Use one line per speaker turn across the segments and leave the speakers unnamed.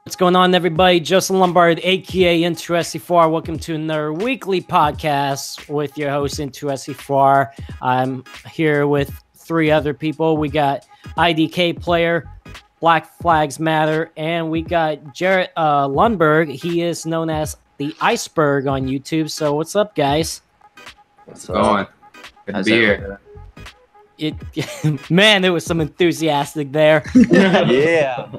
What's going on, everybody? Justin Lombard, aka N2SC4R. Welcome to another weekly podcast with your host, N2SC4R. I'm here with three other people. We got IDK Player, Black Flags Matter, and we got Jarrett Lundberg. He is known as the Iceberg on YouTube. So what's up, guys?
What's going? Good to be here.
Man, there was some enthusiastic there.
Yeah.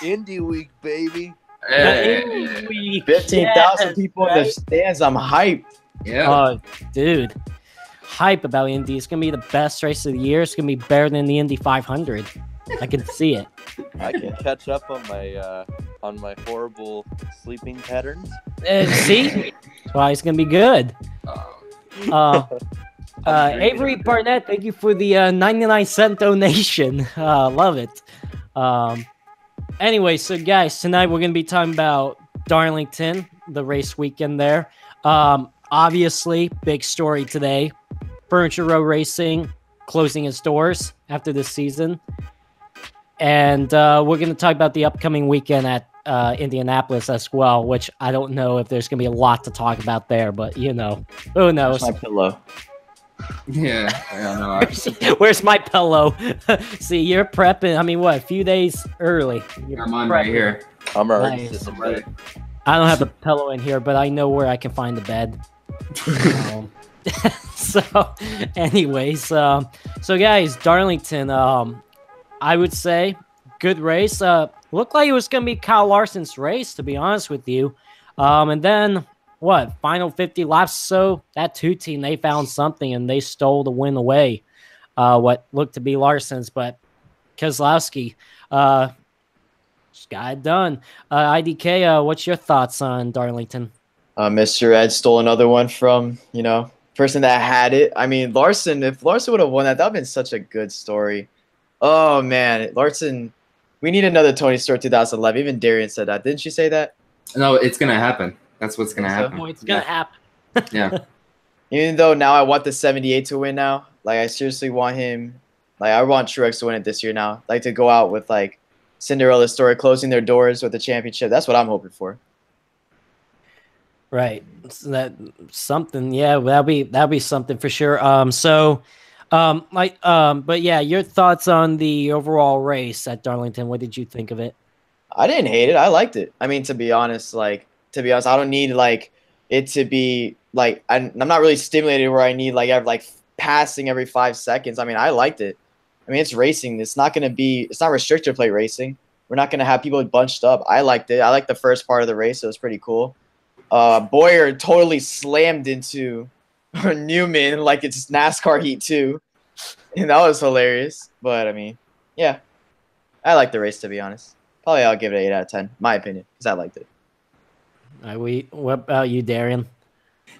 Indy week, baby.
Indy week.
15,000 people in the stands. I'm hyped.
Yeah.
Oh, dude. Hype about Indy. It's going to be the best race of the year. It's going to be better than the Indy 500. I can see it.
I can catch up on my horrible sleeping patterns.
See? That's why it's going to be good. Avery Barnett, thank you for the 99-cent donation. Love it. Anyway, so guys, tonight we're going to be talking about Darlington, the race weekend there. Obviously, big story today. Furniture Row Racing closing its doors after this season. And we're going to talk about the upcoming weekend at Indianapolis as well, which I don't know if there's going to be a lot to talk about there, but who knows?
That's my pillow.
Yeah.
Where's my pillow? See, you're prepping. I mean, what? A few days early.
I'm on right here.
I'm already
Nice.
sitting in bed.
I don't have a pillow in here, but I know where I can find the bed. So, anyways, so guys, Darlington. I would say good race. Looked like it was gonna be Kyle Larson's race, to be honest with you. And then what? Final 50 laps. So that two team, they found something and they stole the win away. What looked to be Larson's, but Keselowski just got it done. IDK, what's your thoughts on Darlington?
Mr. Ed stole another one from, person that had it. I mean, Larson, if Larson would have won that would have been such a good story. Oh, man. Larson, we need another Tony Stewart 2011. Even Darian said that. Didn't she say that?
No, it's going to happen. That's what's going to happen.
Oh, it's going to happen.
Yeah.
Even though now I want the 78 to win now. Like, I seriously want him. Like, I want Truex to win it this year now. Like, to go out with, like, Cinderella story, closing their doors with the championship. That's what I'm hoping for.
Right. So that something, yeah, that'll be something for sure. But yeah, your thoughts on the overall race at Darlington. What did you think of it?
I didn't hate it. I liked it. I mean, to be honest, I don't need like it to be like I'm not really stimulated where I need like passing every 5 seconds. I mean, I liked it. I mean, it's racing. It's not restrictor plate racing. We're not gonna have people bunched up. I liked it. I liked the first part of the race. It was pretty cool. Boyer totally slammed into Newman like it's NASCAR Heat 2. And that was hilarious. But, I mean, yeah. I like the race, to be honest. Probably I'll give it an 8 out of 10, my opinion, because I liked it.
What about you, Darian?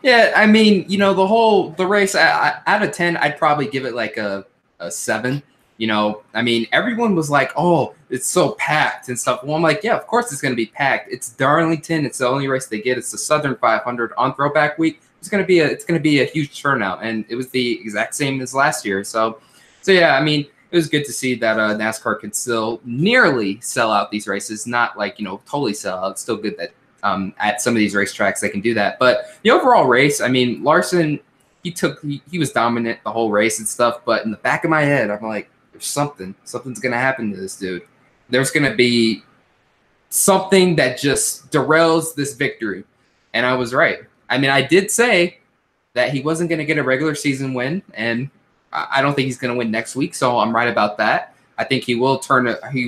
Yeah, I mean, the race, out of 10, I'd probably give it like a 7. I mean, everyone was like, oh, it's so packed and stuff. Well, I'm like, yeah, of course it's going to be packed. It's Darlington. It's the only race they get. It's the Southern 500 on Throwback Week. It's going to be a huge turnout, and it was the exact same as last year. So yeah, I mean, it was good to see that NASCAR could still nearly sell out these races, not like, totally sell out. It's still good that at some of these racetracks they can do that. But the overall race, I mean, Larson, he was dominant the whole race and stuff, but in the back of my head, I'm like, something's going to happen to this dude. There's going to be something that just derails this victory. And I was right. I mean, I did say that he wasn't going to get a regular season win, and I don't think he's going to win next week. So I'm right about that. I think he will turn up the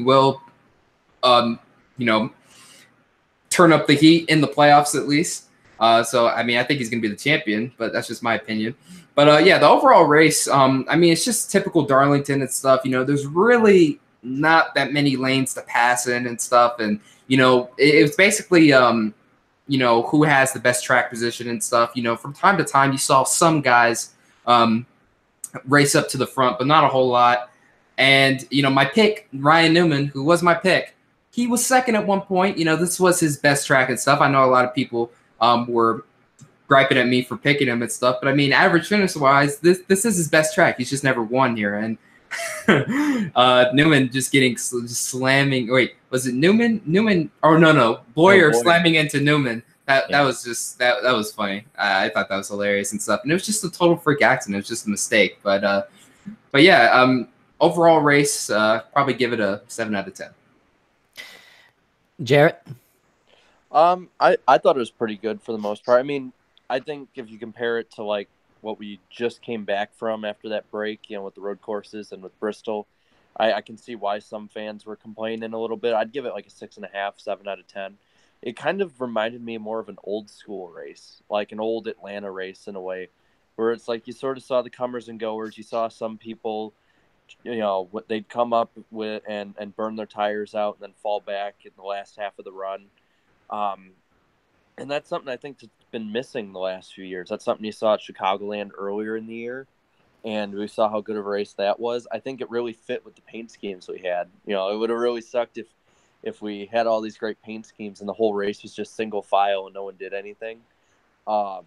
heat in the playoffs at least. So, I mean, I think he's going to be the champion, but that's just my opinion. But, yeah, the overall race, I mean, it's just typical Darlington and stuff. There's really not that many lanes to pass in and stuff. And, it was basically, who has the best track position and stuff. From time to time, you saw some guys race up to the front, but not a whole lot. And, my pick, Ryan Newman, who was my pick, he was second at one point. This was his best track and stuff. I know a lot of people were griping at me for picking him and stuff. But, I mean, average finish-wise, this is his best track. He's just never won here. And Newman just getting just slamming. Wait, was it Newman? Oh no, Boyer slamming into Newman. That was just that was funny. I thought that was hilarious and stuff. And it was just a total freak accident. It was just a mistake. But yeah, overall race, probably give it a 7 out of 10.
Jarrett?
I thought it was pretty good for the most part. I mean, I think if you compare it to like what we just came back from after that break, with the road courses and with Bristol, I can see why some fans were complaining a little bit. I'd give it like a 6.5, 7 out of 10. It kind of reminded me more of an old school race, like an old Atlanta race in a way, where it's like you sort of saw the comers and goers. You saw some people, they'd come up with and burn their tires out and then fall back in the last half of the run. And that's something I think that's been missing the last few years. That's something you saw at Chicagoland earlier in the year, and we saw how good of a race that was. I think it really fit with the paint schemes we had. It would have really sucked if we had all these great paint schemes and the whole race was just single file and no one did anything. As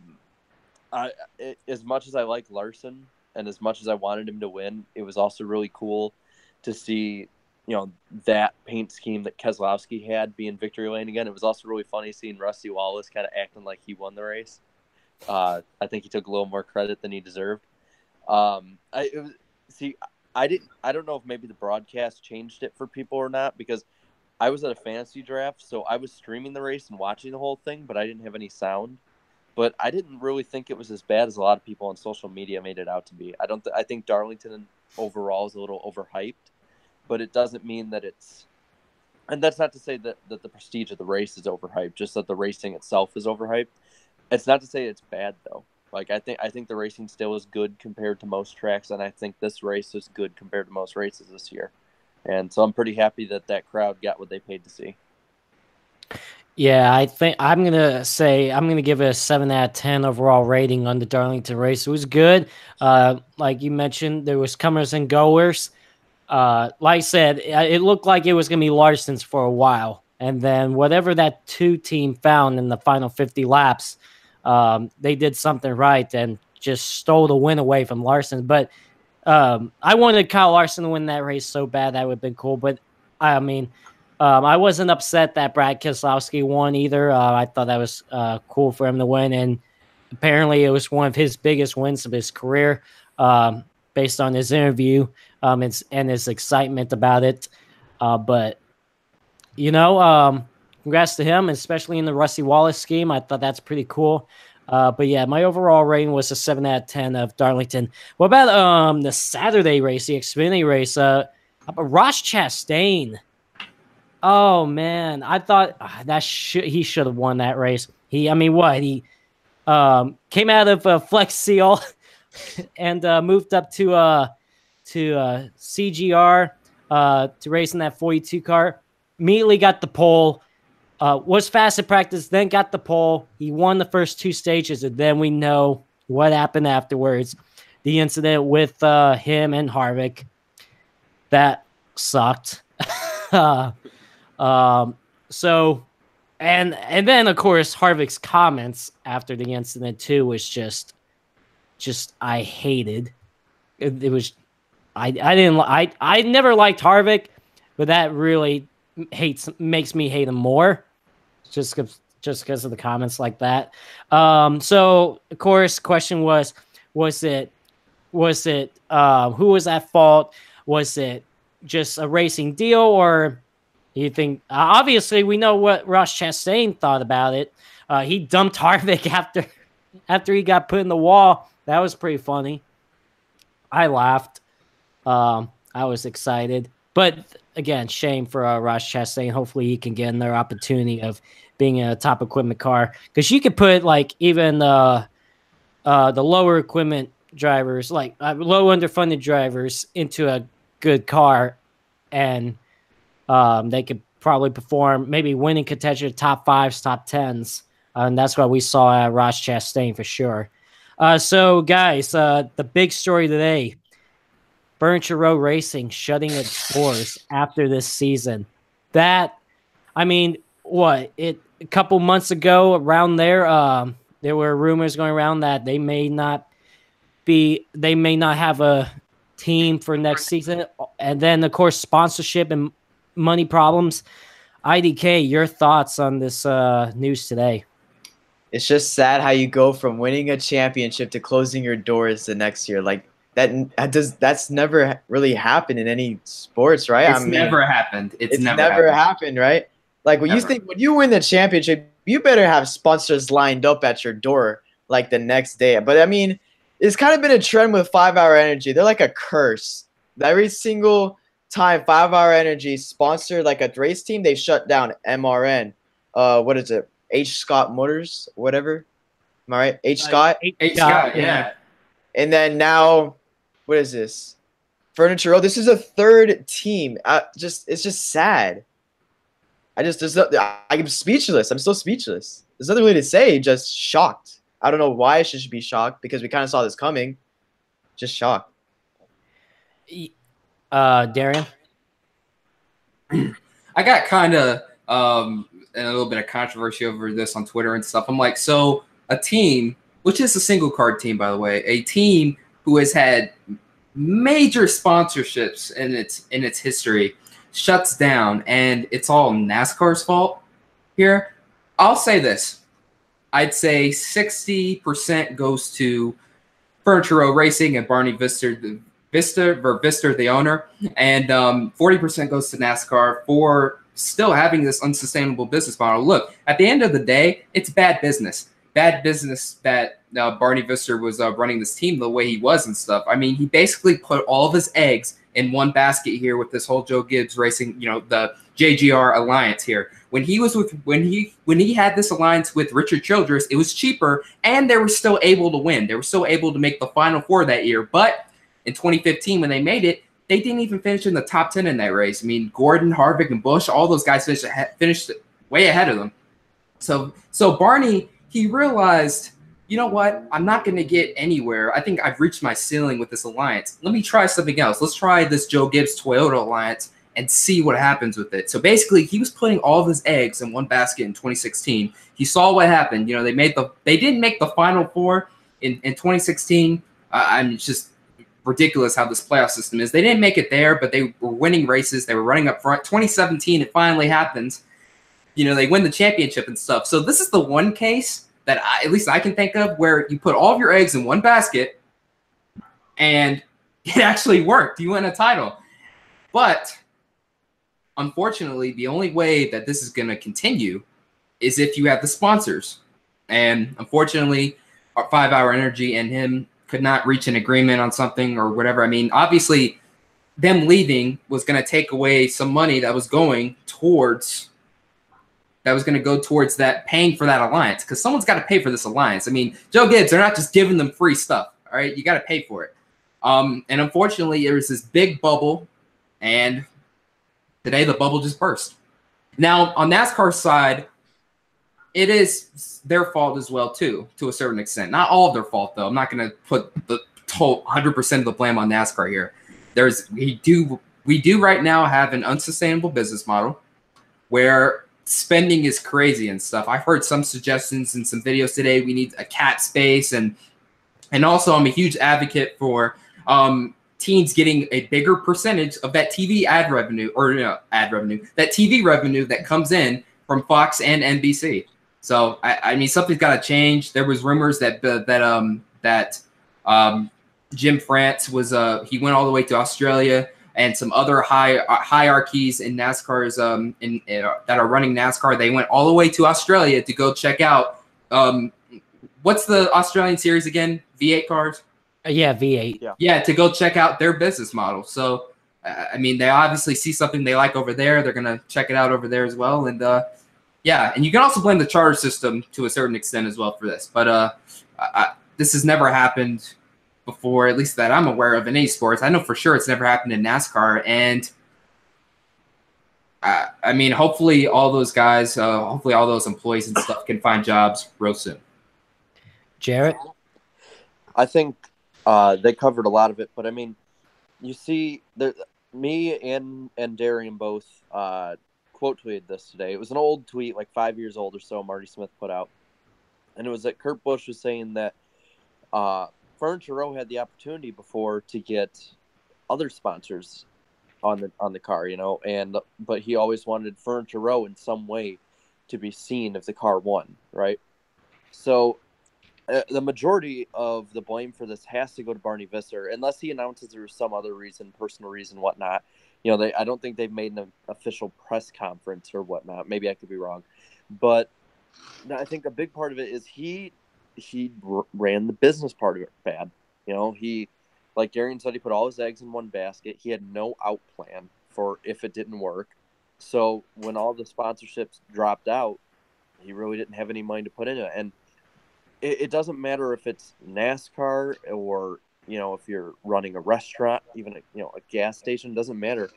much as I like Larson and as much as I wanted him to win, it was also really cool to see that paint scheme that Keselowski had be in victory lane again. It was also really funny seeing Rusty Wallace kind of acting like he won the race. I think he took a little more credit than he deserved. I don't know if maybe the broadcast changed it for people or not, because I was at a fantasy draft, so I was streaming the race and watching the whole thing, but I didn't have any sound. But I didn't really think it was as bad as a lot of people on social media made it out to be. I think Darlington overall is a little overhyped. But it doesn't mean that it's, and that's not to say that the prestige of the race is overhyped, just that the racing itself is overhyped. It's not to say it's bad though. Like I think the racing still is good compared to most tracks, and I think this race is good compared to most races this year. And so I'm pretty happy that crowd got what they paid to see.
Yeah, I think I'm gonna give it a 7 out of 10 overall rating on the Darlington race. It was good. Like you mentioned, there was comers and goers. Like I said, it looked like it was going to be Larson's for a while. And then whatever that 2 team found in the final 50 laps, they did something right and just stole the win away from Larson. But I wanted Kyle Larson to win that race so bad. That would have been cool. But, I mean, I wasn't upset that Brad Keselowski won either. I thought that was cool for him to win. And apparently it was one of his biggest wins of his career. Based on his interview and his excitement about it. But, congrats to him, especially in the Rusty Wallace scheme. I thought that's pretty cool. But, yeah, my overall rating was a 7 out of 10 of Darlington. What about the Saturday race, the Xfinity race? Ross Chastain. Oh, man. I thought he should have won that race. He came out of Flex Seal and moved up to CGR to race in that 42 car. Immediately got the pole. Was fast at practice, then got the pole. He won the first 2 stages, and then we know what happened afterwards. The incident with him and Harvick. That sucked. So, and then, of course, Harvick's comments after the incident, too, was just I hated it. Was I never liked Harvick, but that really makes me hate him more just because of the comments like that. So of course question was it who was at fault? Was it just a racing deal, or you think obviously we know what Ross Chastain thought about it. He dumped Harvick after he got put in the wall. That was pretty funny. I laughed. I was excited. But, again, shame for Ross Chastain. Hopefully he can get another opportunity of being in a top equipment car. Because you could put, like, even the lower equipment drivers, like low underfunded drivers, into a good car, and they could probably perform, maybe winning contention, top 5s, top 10s. And that's what we saw at Ross Chastain for sure. So, guys, the big story today, Furniture Row Racing shutting its doors after this season. A couple months ago around there were rumors going around that they may not have a team for next season. And then, of course, sponsorship and money problems. IDK, your thoughts on this news today?
It's just sad how you go from winning a championship to closing your doors the next year. Like that's never really happened in any sports, right?
It's never happened. It's
never happened, right? Like when you win the championship, you better have sponsors lined up at your door like the next day. But I mean, it's kind of been a trend with 5-Hour Energy. They're like a curse. Every single time 5-Hour Energy sponsored like a race team, they shut down MRN. What is it? H. Scott Motors, whatever. Am I right? H. Scott?
H. Scott, yeah.
And then now, what is this? Furniture Row. This is a third team. It's just sad. I'm speechless. I'm still speechless. There's nothing really to say. Just shocked. I don't know why I should be shocked because we kind of saw this coming. Just shocked.
Darian?
I got kind of and a little bit of controversy over this on Twitter and stuff. I'm like, so a team, which is a single card team, by the way, a team who has had major sponsorships in its history shuts down, and it's all NASCAR's fault here. I'll say this. I'd say 60% goes to Furniture Row Racing and Barney Vister, the owner, and 40% goes to NASCAR for still having this unsustainable business model. Look, at the end of the day, it's bad business. Bad business that Barney Vister was running this team the way he was and stuff. I mean, he basically put all of his eggs in one basket here with this whole Joe Gibbs Racing, the JGR alliance here. When he had this alliance with Richard Childress, it was cheaper, and they were still able to win. They were still able to make the Final Four that year. But in 2015, when they made it, they didn't even finish in the top 10 in that race. I mean, Gordon, Harvick, and Busch, all those guys finished way ahead of them. So Barney, he realized, you know what? I'm not going to get anywhere. I think I've reached my ceiling with this alliance. Let me try something else. Let's try this Joe Gibbs Toyota alliance and see what happens with it. So basically, he was putting all of his eggs in one basket in 2016. He saw what happened. They didn't make the Final Four in 2016. I'm just ridiculous how this playoff system is. They didn't make it there, but they were winning races. They were running up front. 2017, it finally happens. They win the championship and stuff. So this is the one case that at least I can think of where you put all of your eggs in one basket and it actually worked. You win a title. But unfortunately, the only way that this is going to continue is if you have the sponsors. And unfortunately, our 5-Hour Energy and him could not reach an agreement on something or whatever. I mean, obviously, them leaving was going to take away some money that was going towards that paying for that alliance, because someone's got to pay for this alliance. I mean, Joe Gibbs, they're not just giving them free stuff. All right, you got to pay for it. And unfortunately, there was this big bubble, and today the bubble just burst. Now, on NASCAR's side, it is their fault as well, too, to a certain extent. Not all of their fault, though. I'm not going to put the total 100% of the blame on NASCAR here. We do right now have an unsustainable business model where spending is crazy and stuff. I've heard some suggestions in some videos today. We need a cap space, and also I'm a huge advocate for teams getting a bigger percentage of that TV ad revenue, that TV revenue that comes in from Fox and NBC. So I mean, something's got to change. There was rumors that Jim France was he went all the way to Australia, and some other hierarchies in NASCAR's that are running NASCAR, they went all the way to Australia to go check out what's the Australian series again? V8 cars?
Yeah, V8.
Yeah, to go check out their business model. So I mean, they obviously see something they like over there. They're gonna check it out over there as well, and and you can also blame the charter system to a certain extent as well for this. But this has never happened before, at least that I'm aware of in any sports. I know for sure it's never happened in NASCAR. And I mean, hopefully all those guys, hopefully all those employees and stuff can find jobs real soon.
Jarrett?
I think they covered a lot of it, but I mean, you see, me and Darian both quote tweeted this today. It was an old tweet, like 5 years old or so, Marty Smith put out. And it was that Kurt Busch was saying that Furniture Row had the opportunity before to get other sponsors on the car, but he always wanted Furniture Row in some way to be seen if the car won, right? So the majority of the blame for this has to go to Barney Visser, unless he announces there was some other reason, personal reason, whatnot. I don't think they've made an official press conference or whatnot. Maybe I could be wrong, but I think a big part of it is he ran the business part of it bad. He, like Darian said, he put all his eggs in one basket. He had no out plan for if it didn't work. So when all the sponsorships dropped out, he really didn't have any money to put in it. And it doesn't matter if it's NASCAR or, if you're running a restaurant, even a gas station, doesn't matter.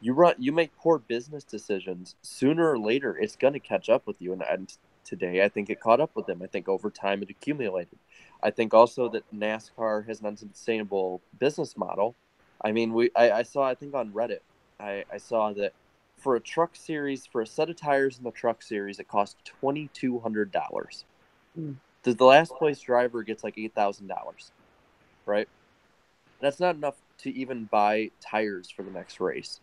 You make poor business decisions. Sooner or later, it's going to catch up with you. And today, I think it caught up with them. I think over time it accumulated. I think also that NASCAR has an unsustainable business model. I mean, I saw, I think on Reddit, I saw that for a truck series, for a set of tires in the truck series, it costs $2,200. The last place driver gets like $8,000, right? That's not enough to even buy tires for the next race.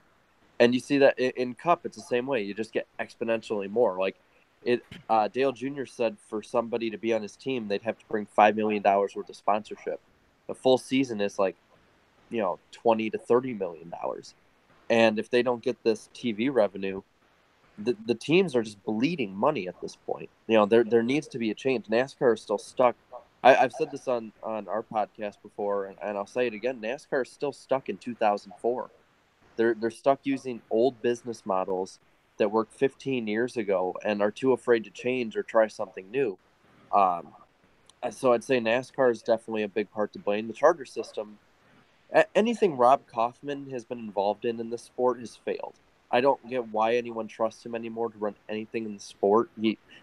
And you see that in Cup, it's the same way. You just get exponentially more. Like Dale Jr. said for somebody to be on his team, they'd have to bring $5 million worth of sponsorship. The full season is like, $20 to $30 million. And if they don't get this TV revenue, the teams are just bleeding money at this point. There needs to be a change. NASCAR is still stuck. I've said this on our podcast before, and I'll say it again. NASCAR is still stuck in 2004. They're stuck using old business models that worked 15 years ago and are too afraid to change or try something new. So I'd say NASCAR is definitely a big part to blame. The charter system, anything Rob Kaufman has been involved in this sport has failed. I don't get why anyone trusts him anymore to run anything in the sport.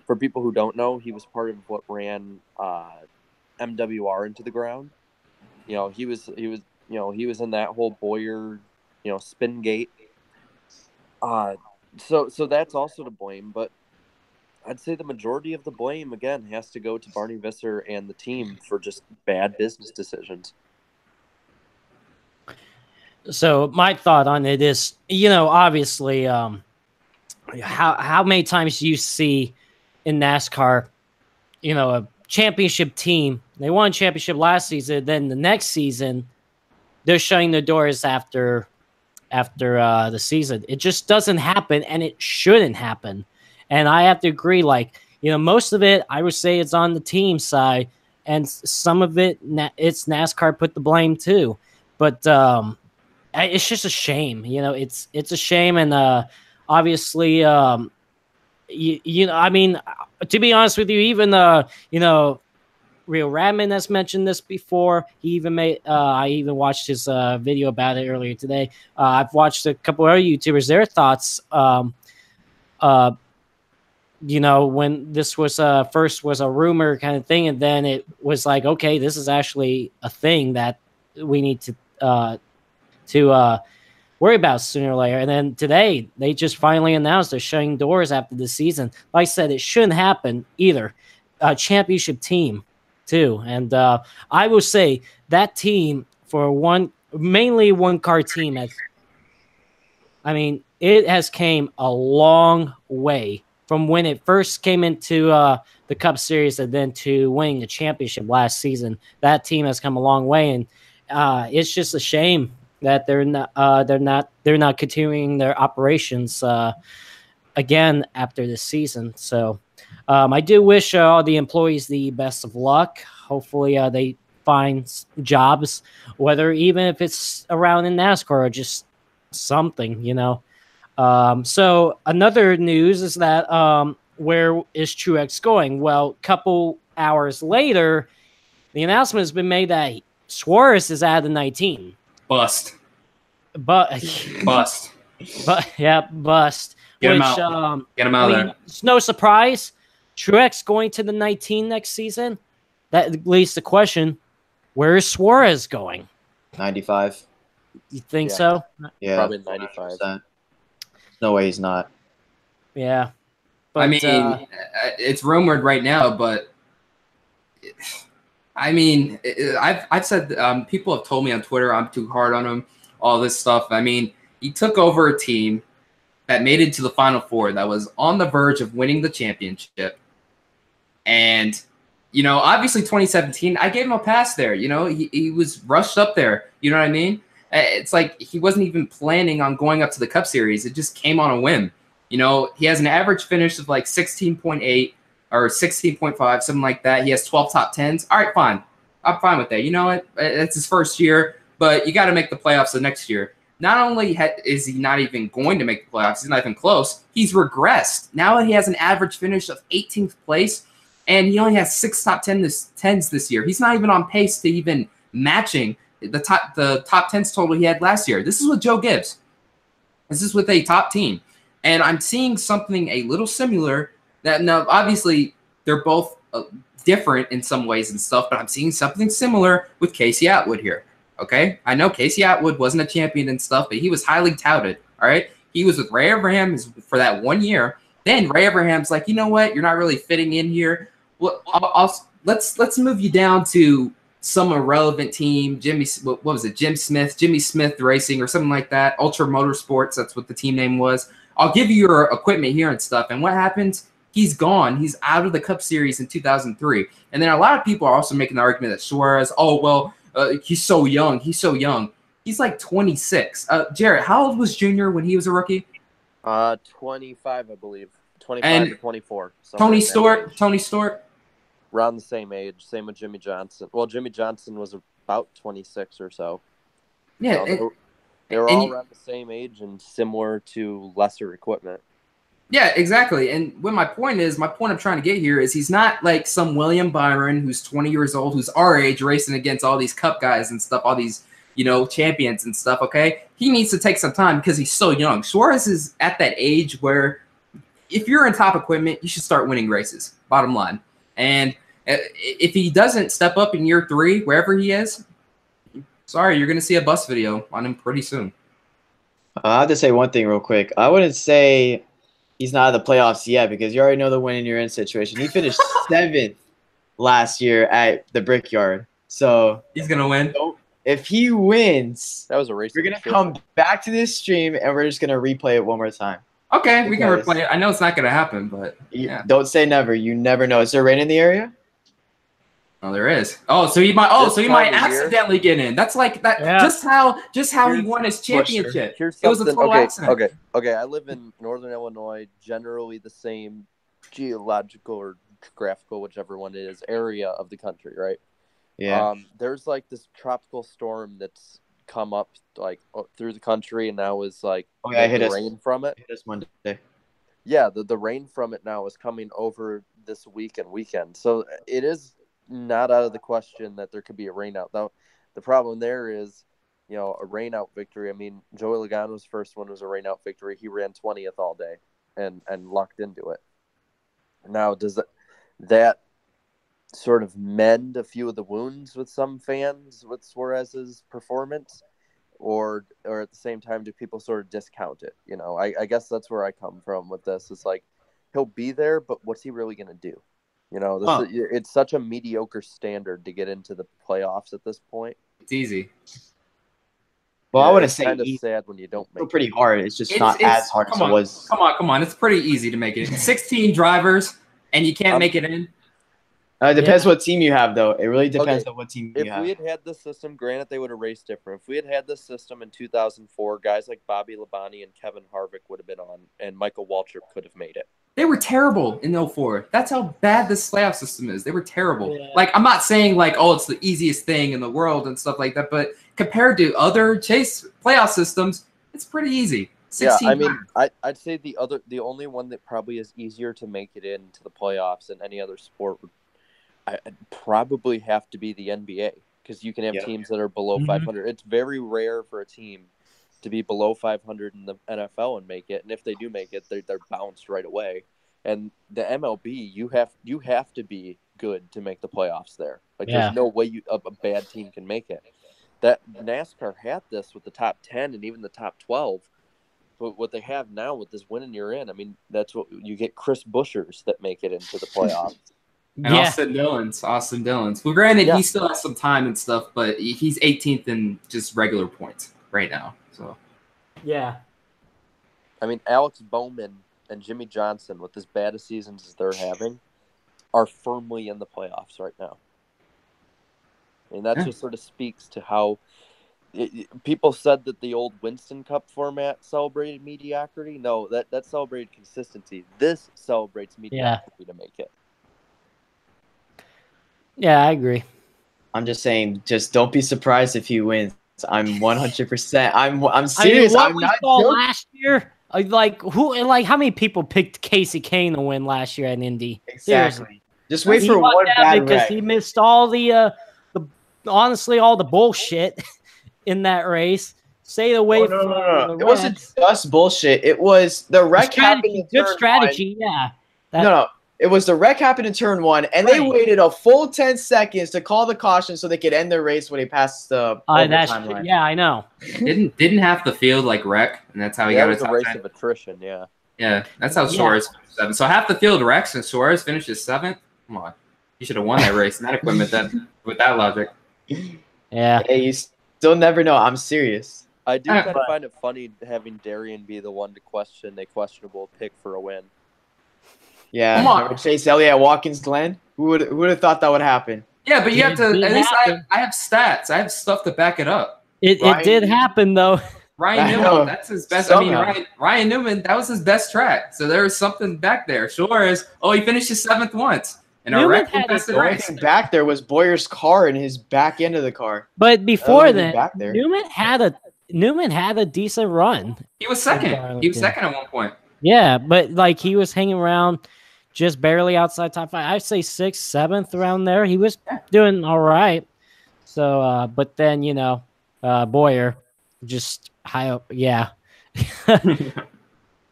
For people who don't know, he was part of what ran MWR into the ground. He was in that whole Boyer, spin gate. So that's also to blame, but I'd say the majority of the blame again has to go to Barney Visser and the team for just bad business decisions.
So my thought on it is, obviously, how many times do you see in NASCAR, a championship team, they won a championship last season, then the next season they're shutting the doors after the season. It just doesn't happen, and it shouldn't happen. And I have to agree, most of it, I would say it's on the team side, and some of it, it's NASCAR put the blame too. But it's just a shame, it's a shame. And obviously, I mean, to be honest with you, even, Rio Radman has mentioned this before. He even made, I even watched his video about it earlier today. I've watched a couple other YouTubers, their thoughts, when this was first was a rumor kind of thing, and then it was like, okay, this is actually a thing that we need to worry about sooner or later. And then today, they just finally announced they're shutting doors after the season. Like I said, it shouldn't happen either. A championship team, too. And I will say that team, for mainly one-car team, it has came a long way from when it first came into the Cup Series and then to winning the championship last season. That team has come a long way, and it's just a shame that they're not continuing their operations again after this season. So I do wish all the employees the best of luck. Hopefully they find jobs, whether even if it's around in NASCAR or just something, So another news is that where is Truex going? Well, a couple hours later, the announcement has been made that Suarez is out of the 19.
Bust.
Bust. Yeah, bust.
Get him out. Get him out of there.
It's no surprise. Truex going to the 19 next season. That leads the question: where is Suarez going?
95.
You think so?
Yeah,
probably 95.
No way he's not.
Yeah, but,
it's rumored right now, but I've said people have told me on Twitter I'm too hard on him. all this stuff. I mean, he took over a team that made it to the Final Four, that was on the verge of winning the championship. And, you know, obviously 2017, I gave him a pass there. You know, he was rushed up there. You know what I mean? It's like he wasn't even planning on going up to the Cup Series. It just came on a whim. You know, he has an average finish of like 16.8 or 16.5, something like that. He has 12 top 10s. All right, fine. I'm fine with that. You know what? It's his first year, but you got to make the playoffs the next year. Not only is he not even going to make the playoffs, he's not even close. He's regressed. Now he has an average finish of 18th place, and he only has 6 top 10s this year. He's not even on pace to even matching the top 10s total he had last year. This is with Joe Gibbs. This is with a top team. And I'm seeing something a little similar that now, obviously, they're both different in some ways and stuff, but I'm seeing something similar with Casey Atwood here. Okay, I know Casey Atwood wasn't a champion and stuff, but he was highly touted. All right, he was with Ray Abraham for that 1 year. Then Ray Abraham's like, you know what? You're not really fitting in here. Well, let's move you down to some irrelevant team. What was it? Jimmy Smith Racing or something like that. Ultra Motorsports. That's what the team name was. I'll give you your equipment here and stuff. And what happens? He's gone. He's out of the Cup Series in 2003. And then a lot of people are also making the argument that Suarez, he's so young. He's so young. He's like 26. Jarrett, how old was Junior when he was a rookie?
25, I believe. 25 to 24.
Tony Stewart?
Around the same age. Same with Jimmy Johnson. Well, Jimmy Johnson was about 26 or so.
Yeah.
So they were all around the same age and similar to lesser equipment.
Yeah, exactly. And what my point I'm trying to get here is he's not like some William Byron who's 20 years old, who's our age, racing against all these Cup guys and stuff, all these, you know, champions and stuff, okay? He needs to take some time because he's so young. Suarez is at that age where if you're in top equipment, you should start winning races, bottom line. And if he doesn't step up in year 3, wherever he is, sorry, you're going to see a bust video on him pretty soon.
I have to say one thing real quick. I wouldn't say he's not in the playoffs yet because you already know the win and you're in situation. He finished 7th last year at the Brickyard. So
he's going to win.
If he wins,
that was a race.
We're going to come back to this stream and we're just going to replay it one more time.
Okay, we can replay it. I know it's not going to happen, but yeah.
Don't say never. You never know. Is there rain in the area?
Oh, there is. Oh, so he might accidentally get in. That's like that. Yeah. Just how he won his championship. It was a total accident.
Okay. I live in Northern Illinois, generally the same geological or geographical, whichever one it is, area of the country, right?
Yeah.
There's like this tropical storm that's come up like through the country, and now is like the rain from it.
Hit us Monday.
Yeah, the rain from it now is coming over this week and weekend. So it is not out of the question that there could be a rainout. Now, the problem there is, you know, a rainout victory. I mean, Joey Logano's first one was a rainout victory. He ran 20th all day and lucked into it. Now, does that sort of mend a few of the wounds with some fans with Suarez's performance? Or at the same time, do people sort of discount it? You know, I guess that's where I come from with this. It's like, he'll be there, but what's he really going to do? You know, it's such a mediocre standard to get into the playoffs at this point.
It's easy.
Well, I wouldn't say
kind of sad when you don't make it.
Pretty hard. It's just not as hard as it was.
Come on. It's pretty easy to make it. 16 drivers, and you can't make it in.
It depends what team you have, though. It really depends on what team you have.
If we had had this system, granted, they would have raced different. If we had this system in 2004, guys like Bobby Labonte and Kevin Harvick would have been on, and Michael Waltrip could have made it.
They were terrible in 04. That's how bad this playoff system is. They were terrible. Yeah. Like, I'm not saying, like, oh, it's the easiest thing in the world and stuff like that, but compared to other Chase playoff systems, it's pretty easy. 16
yeah, I mean, I'd say the only one that probably is easier to make it into the playoffs than any other sport would I'd probably have to be the NBA, because you can have teams that are below 500. It's very rare for a team to be below 500 in the NFL and make it, and if they do make it, they're bounced right away. And the MLB, you have to be good to make the playoffs there. Like there's no way a bad team can make it. That NASCAR had this with the top 10 and even the top 12. But what they have now with this win and you're in, I mean, that's what you get. Chris Buschers that make it into the playoffs.
And Austin Dillon's. Well, granted, he still has some time and stuff, but he's 18th in just regular points. right now. So
Yeah.
I mean, Alex Bowman and Jimmy Johnson, with as bad a seasons as they're having, are firmly in the playoffs right now. And that just sort of speaks to how people said that the old Winston Cup format celebrated mediocrity. No, that celebrated consistency. This celebrates mediocrity to make it.
Yeah, I agree.
I'm just saying, just don't be surprised if he wins. I'm 100%. I'm serious.
I mean, what
I'm
we
not
saw
joking.
last year, how many people picked Casey Kane to win last year at Indy?
Exactly.
Seriously.
Just wait
He
for
lucked
one
out
bad
because
wreck.
he missed all the honestly all the bullshit in that race. Stay away from the
It wasn't
wrecks.
just bullshit. It was the wreck happened in
Good
turn
strategy, yeah.
No, it was the wreck happened in turn 1, and they waited a full 10 seconds to call the caution so they could end their race when they passed the overtime line.
Yeah, I know.
didn't have the field like wreck, and that's how he got
it was
a
a race of attrition. Yeah.
Yeah, that's how Suarez finished 7th. So half the field wrecks, and Suarez finishes 7th. Come on, you should have won that race in that equipment. With that logic.
Yeah.
Hey, you still never know. I'm serious.
I do kind of find it funny having Darian be the one to question a questionable pick for a win.
Yeah,
Come on.
remember Chase Elliott at Watkins Glen? Who would have thought that would happen?
Yeah, but you have to.
did
At least
happen.
I have stats. I have stuff to back it up.
It did happen though.
Ryan
I
Newman,
know.
that's his best.
Somehow.
I mean, Ryan Newman, that was his best track. So there was something back there. Suarez, he finished 7th once. And a
Newman
wreck
had
best
The only
race.
thing back there was Boyer's car and his back end of the car.
But before
That was
then,
back there.
Newman had a decent run.
He was second. He was second at one point.
Yeah, but like he was hanging around just barely outside top 5. I'd say 6th, 7th around there. He was doing all right. So, but then Boyer just high up. Yeah.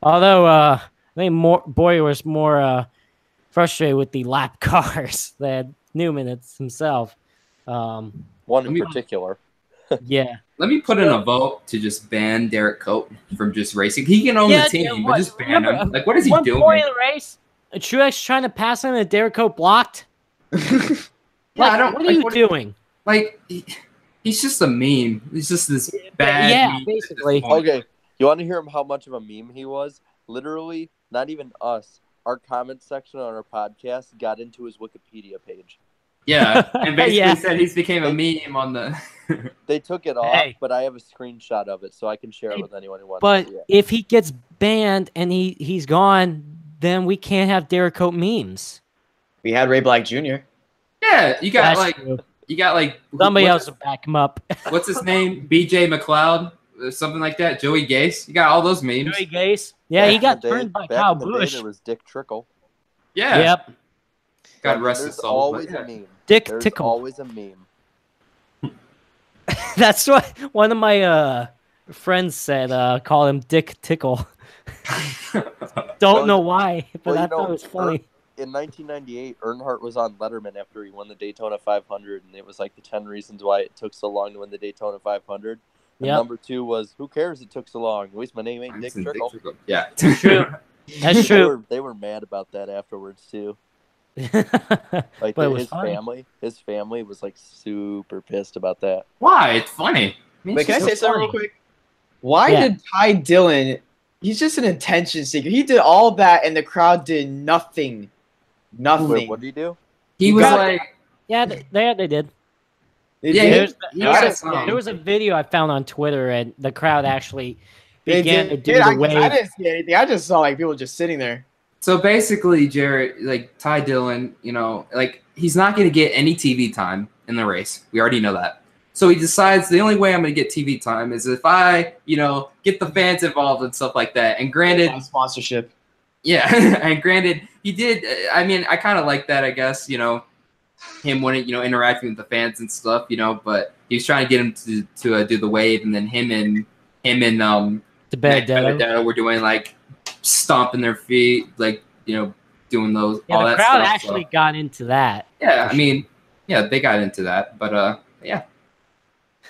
Although I think Boyer was more frustrated with the lap cars than Newman himself.
One in particular.
Yeah.
Let me put in a vote to just ban Derek Cope from just racing. He can own the team, but just ban him. Like, what is he doing?
One point in the race, Truex trying to pass him and Derek Cope blocked. What are you doing?
Like, he's just a meme. He's just this bad meme.
Basically.
Okay, you want to hear how much of a meme he was? Literally, not even us. Our comment section on our podcast got into his Wikipedia page.
Yeah, and basically said he's became a meme on the...
They took it off, but I have a screenshot of it, so I can share it with anyone who wants to see it.
If he gets banned and he's gone, then we can't have Derek Cope memes.
We had Ray Black Jr.
Yeah, you got
somebody else to back him up.
What's his name? BJ McLeod, something like that. Joey Gase. You got all those memes.
Joey Gase. Yeah, he got turned by Kyle Busch.
There was Dick Trickle.
Yeah.
Yep.
God rest his soul.
Always a meme.
Dick
There's
Tickle.
always a meme.
That's what one of my friends said. Call him Dick Tickle. Don't know why, but I thought it was funny.
In 1998, Earnhardt was on Letterman after he won the Daytona 500, and it was like the 10 reasons why it took so long to win the Daytona 500. And number 2 was, who cares it took so long? At least my name ain't Dick Trickle.
Yeah.
True. That's true.
They were mad about that afterwards, too.
Like
his family was like super pissed about that.
Why? It's funny.
Wait, can I say something real quick? Why did Ty Dillon? He's just an attention seeker. He did all that, and the crowd did nothing. Nothing.
Wait, what did he do?
He was like,
yeah, they did. There was a video I found on Twitter, and the crowd actually began to do the wave.
I didn't see anything. I just saw like people just sitting there.
So basically, Jarrett, like Ty Dillon, he's not going to get any TV time in the race. We already know that. So he decides the only way I'm going to get TV time is if I, get the fans involved and stuff like that. And granted,
sponsorship.
Yeah, and granted, he did. I mean, I kind of like that, I guess. Him wanting, interacting with the fans and stuff. But he was trying to get him to do the wave, and then him and
the Benedetto
were doing like stomping their feet, like doing those.
Yeah,
all
the
that
crowd
stuff,
actually got into that.
Yeah, I mean, yeah, they got into that, but yeah.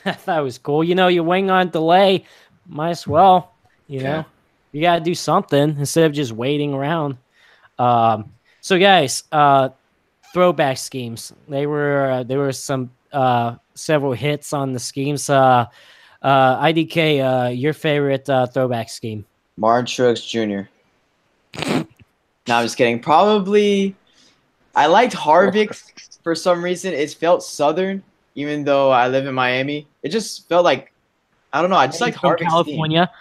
I thought it was cool. You wing on delay, might as well. You got to do something instead of just waiting around. So guys, throwback schemes. There were some several hits on the schemes. IDK, your favorite throwback scheme?
Martin Truex Jr. No, I'm just kidding. Probably, I liked Harvick's for some reason. It felt Southern, even though I live in Miami. It just felt like, I don't know. I just liked
From
Harvick's
California.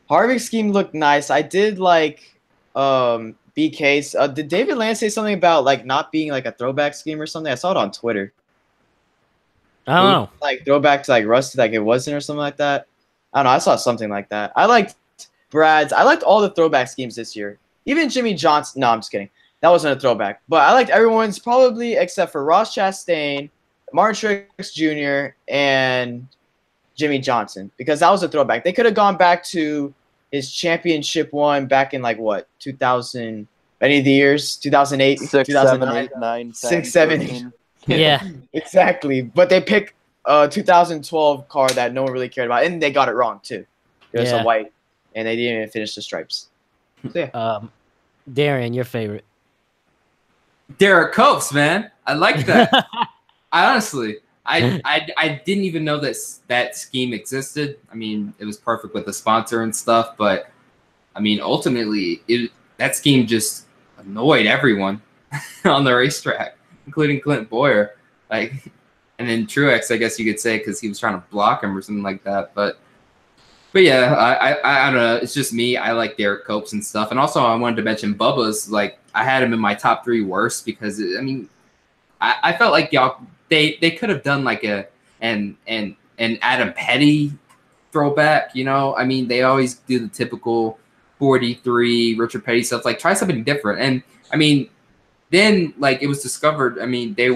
Harvick's scheme looked nice. I did like BK's. Did David Land say something about like not being like a throwback scheme or something? I saw it on Twitter.
I don't know.
Like throwback to like Rusty, like it wasn't or something like that. I don't know. I saw something like that. I liked Brad's. I liked all the throwback schemes this year. Even Jimmy Johnson. No, I'm just kidding. That wasn't a throwback. But I liked everyone's probably except for Ross Chastain, Martin Truex Jr., and Jimmy Johnson, because that was a throwback. They could have gone back to his championship one back in like what, 2000, any of the years, 2008,
6,
2009,
7, 8, 9, 10,
6, 7,
13.
Yeah.
exactly. But they picked a 2012 car that no one really cared about, and they got it wrong too. It was a white, and they didn't even finish the stripes. So, yeah.
Darian, your favorite?
Derek Copes, man. I like that. I honestly, I didn't even know that scheme existed. I mean, it was perfect with the sponsor and stuff, but I mean, ultimately, that scheme just annoyed everyone on the racetrack, including Clint Boyer. Like, and then Truex, I guess you could say, because he was trying to block him or something like that. But yeah, I don't know. It's just me. I like Derek Copes and stuff. And also, I wanted to mention Bubba's. Like, I had him in my top 3 worst because, I mean, I felt like they could have done like an Adam Petty throwback, you know? I mean, they always do the typical 43 Richard Petty stuff. Like, try something different. And, I mean, then, like, it was discovered, I mean, they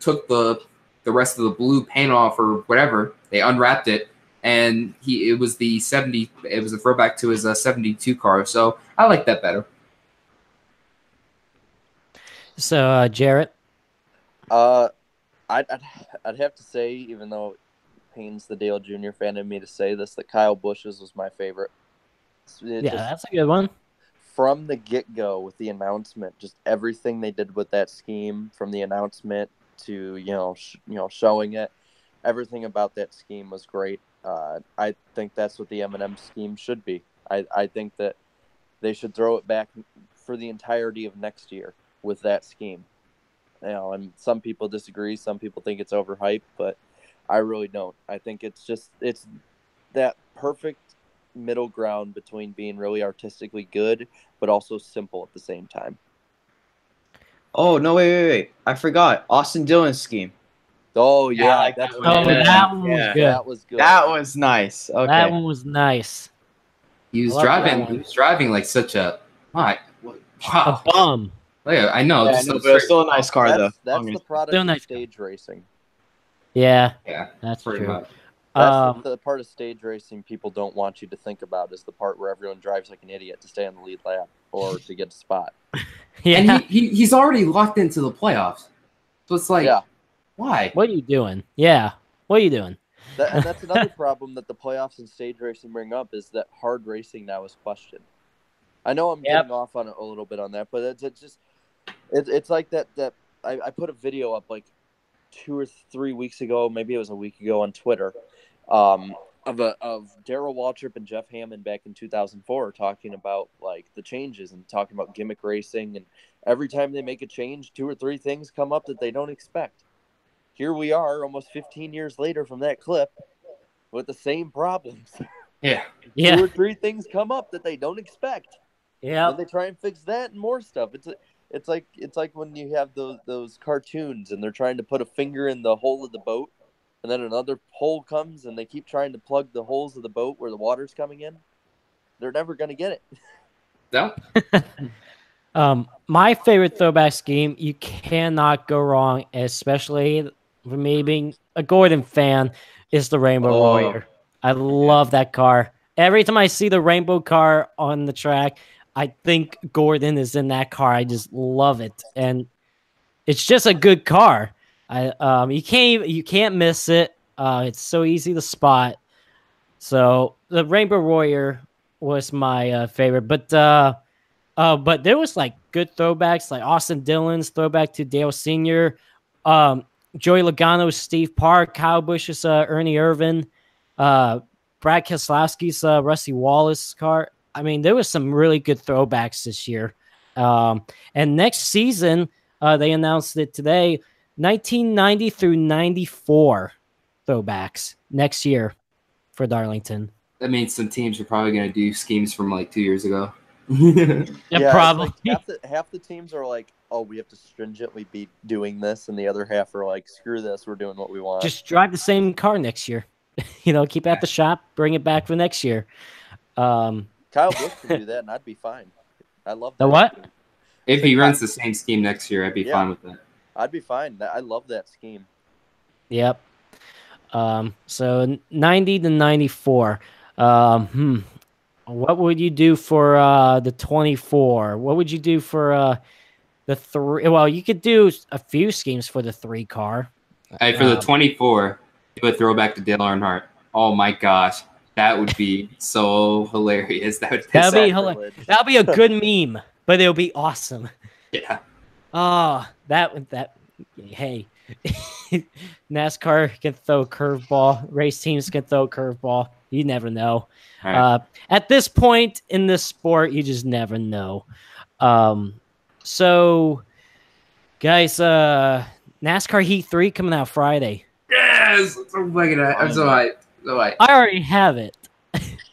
took the rest of the blue paint off or whatever. They unwrapped it. And it was a throwback to his 72 car. So I like that better.
So, Jarrett?
I'd have to say, even though it pains the Dale Jr. fan in me to say this, that Kyle Busch's was my favorite.
That's a good one.
From the get-go with the announcement, just everything they did with that scheme, from the announcement to showing it, everything about that scheme was great. I think that's what the M&M scheme should be. I think that they should throw it back for the entirety of next year with that scheme. You know, and some people disagree. Some people think it's overhyped, but I really don't. I think it's that perfect middle ground between being really artistically good, but also simple at the same time.
Oh, no, wait. I forgot. Austin Dillon's scheme.
Oh, yeah.
that one was good.
That was good.
That was nice. Okay.
That one was nice.
He was driving like such a
bum.
Yeah, I know.
Yeah, but it's still a nice car, though.
That's the product of stage racing.
Yeah,
that's
true.
much.
That's the part of stage racing people don't want you to think about is the part where everyone drives like an idiot to stay on the lead lap or to get a spot.
Yeah,
and he's already locked into the playoffs. So it's like, why?
What are you doing? Yeah, what are you doing?
And that's another problem that the playoffs and stage racing bring up is that hard racing now is questioned. I know I'm getting off on it a little bit on that, but it's like that I put a video up like 2 or 3 weeks ago, maybe it was a week ago on Twitter, of Darrell Waltrip and Jeff Hammond back in 2004 talking about like the changes and talking about gimmick racing, and every time they make a change, 2 or 3 things come up that they don't expect. Here we are almost 15 years later from that clip with the same problems.
Yeah.
2 or 3 things come up that they don't expect.
Yeah.
And they try and fix that and more stuff. It's like when you have those cartoons and they're trying to put a finger in the hole of the boat, and then another hole comes and they keep trying to plug the holes of the boat where the water's coming in. They're never going to get it.
No.
My favorite throwback scheme, you cannot go wrong, especially for me being a Gordon fan, is the Rainbow Warrior. I love that car. Every time I see the rainbow car on the track, I think Gordon is in that car. I just love it, and it's just a good car. You can't miss it. It's so easy to spot. So the Rainbow Warrior was my favorite, but there was like good throwbacks, like Austin Dillon's throwback to Dale Sr., Joey Logano's Steve Park, Kyle Busch's Ernie Irvin. Brad Keselowski's Rusty Wallace car. I mean, there was some really good throwbacks this year. And next season, they announced it today, 1990 through 94 throwbacks next year for Darlington.
That means some teams are probably going to do schemes from like 2 years ago.
Yeah, probably.
Like half the teams are like, oh, we have to stringently be doing this, and the other half are like, screw this, we're doing what we want.
Just drive the same car next year. Keep it at the shop, bring it back for next year.
Kyle Busch can do that, and I'd be fine. I love that.
The what?
Scheme.
If he runs the same scheme next year, I'd be fine with that.
I'd be fine. I love that scheme.
Yep. So 90 to 94. What would you do for the 24? What would you do for the 3? Well, you could do a few schemes for the 3 car.
Hey, for the 24, do a throwback to Dale Earnhardt. Oh my gosh, that would be so hilarious. That'd
be hilarious. That'll be a good meme, but it'll be awesome.
Yeah.
Oh, that. Hey, NASCAR can throw a curveball. Race teams can throw a curveball. You never know. Right. At this point in this sport, you just never know. So, guys, NASCAR Heat 3 coming out Friday.
Yes! I'm so hyped.
I already have it.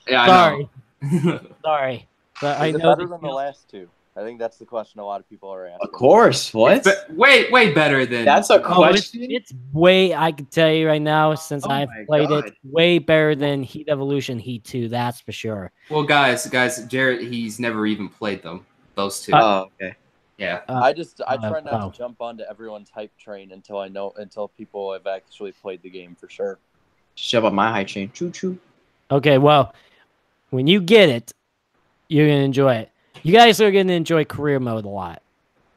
Yeah,
Sorry.
I know.
Sorry. But
Is it better than the last 2? I think that's the question a lot of people are asking.
Of course. What?
Way better than...
That's a question?
It's way, I can tell you right now, since I've played it, way better than Heat Evolution, Heat 2, that's for sure.
Well, guys, Jarrett, he's never even played them, those 2.
Oh, okay.
Yeah.
I try not to jump onto everyone's hype train until people have actually played the game for sure.
Shove up my hype train. Choo-choo.
Okay, well, when you get it, you're going to enjoy it. You guys are going to enjoy career mode a lot.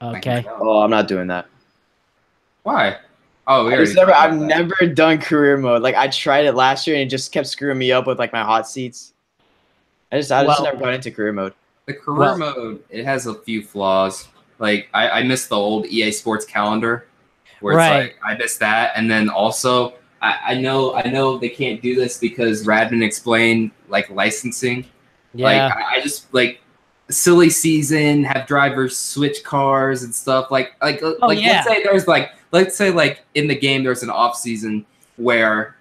Okay?
Oh, I'm not doing that.
Why? Oh,
I've never done career mode. Like, I tried it last year, and it just kept screwing me up with, like, my hot seats. I just never got into career mode.
The career mode, it has a few flaws. Like, I miss the old EA Sports calendar, where it's like, I miss that. And then also, I know they can't do this because Radman explained, like, licensing.
Yeah.
Like, I just, like... silly season, have drivers switch cars and stuff. Let's say in the game there's an off season where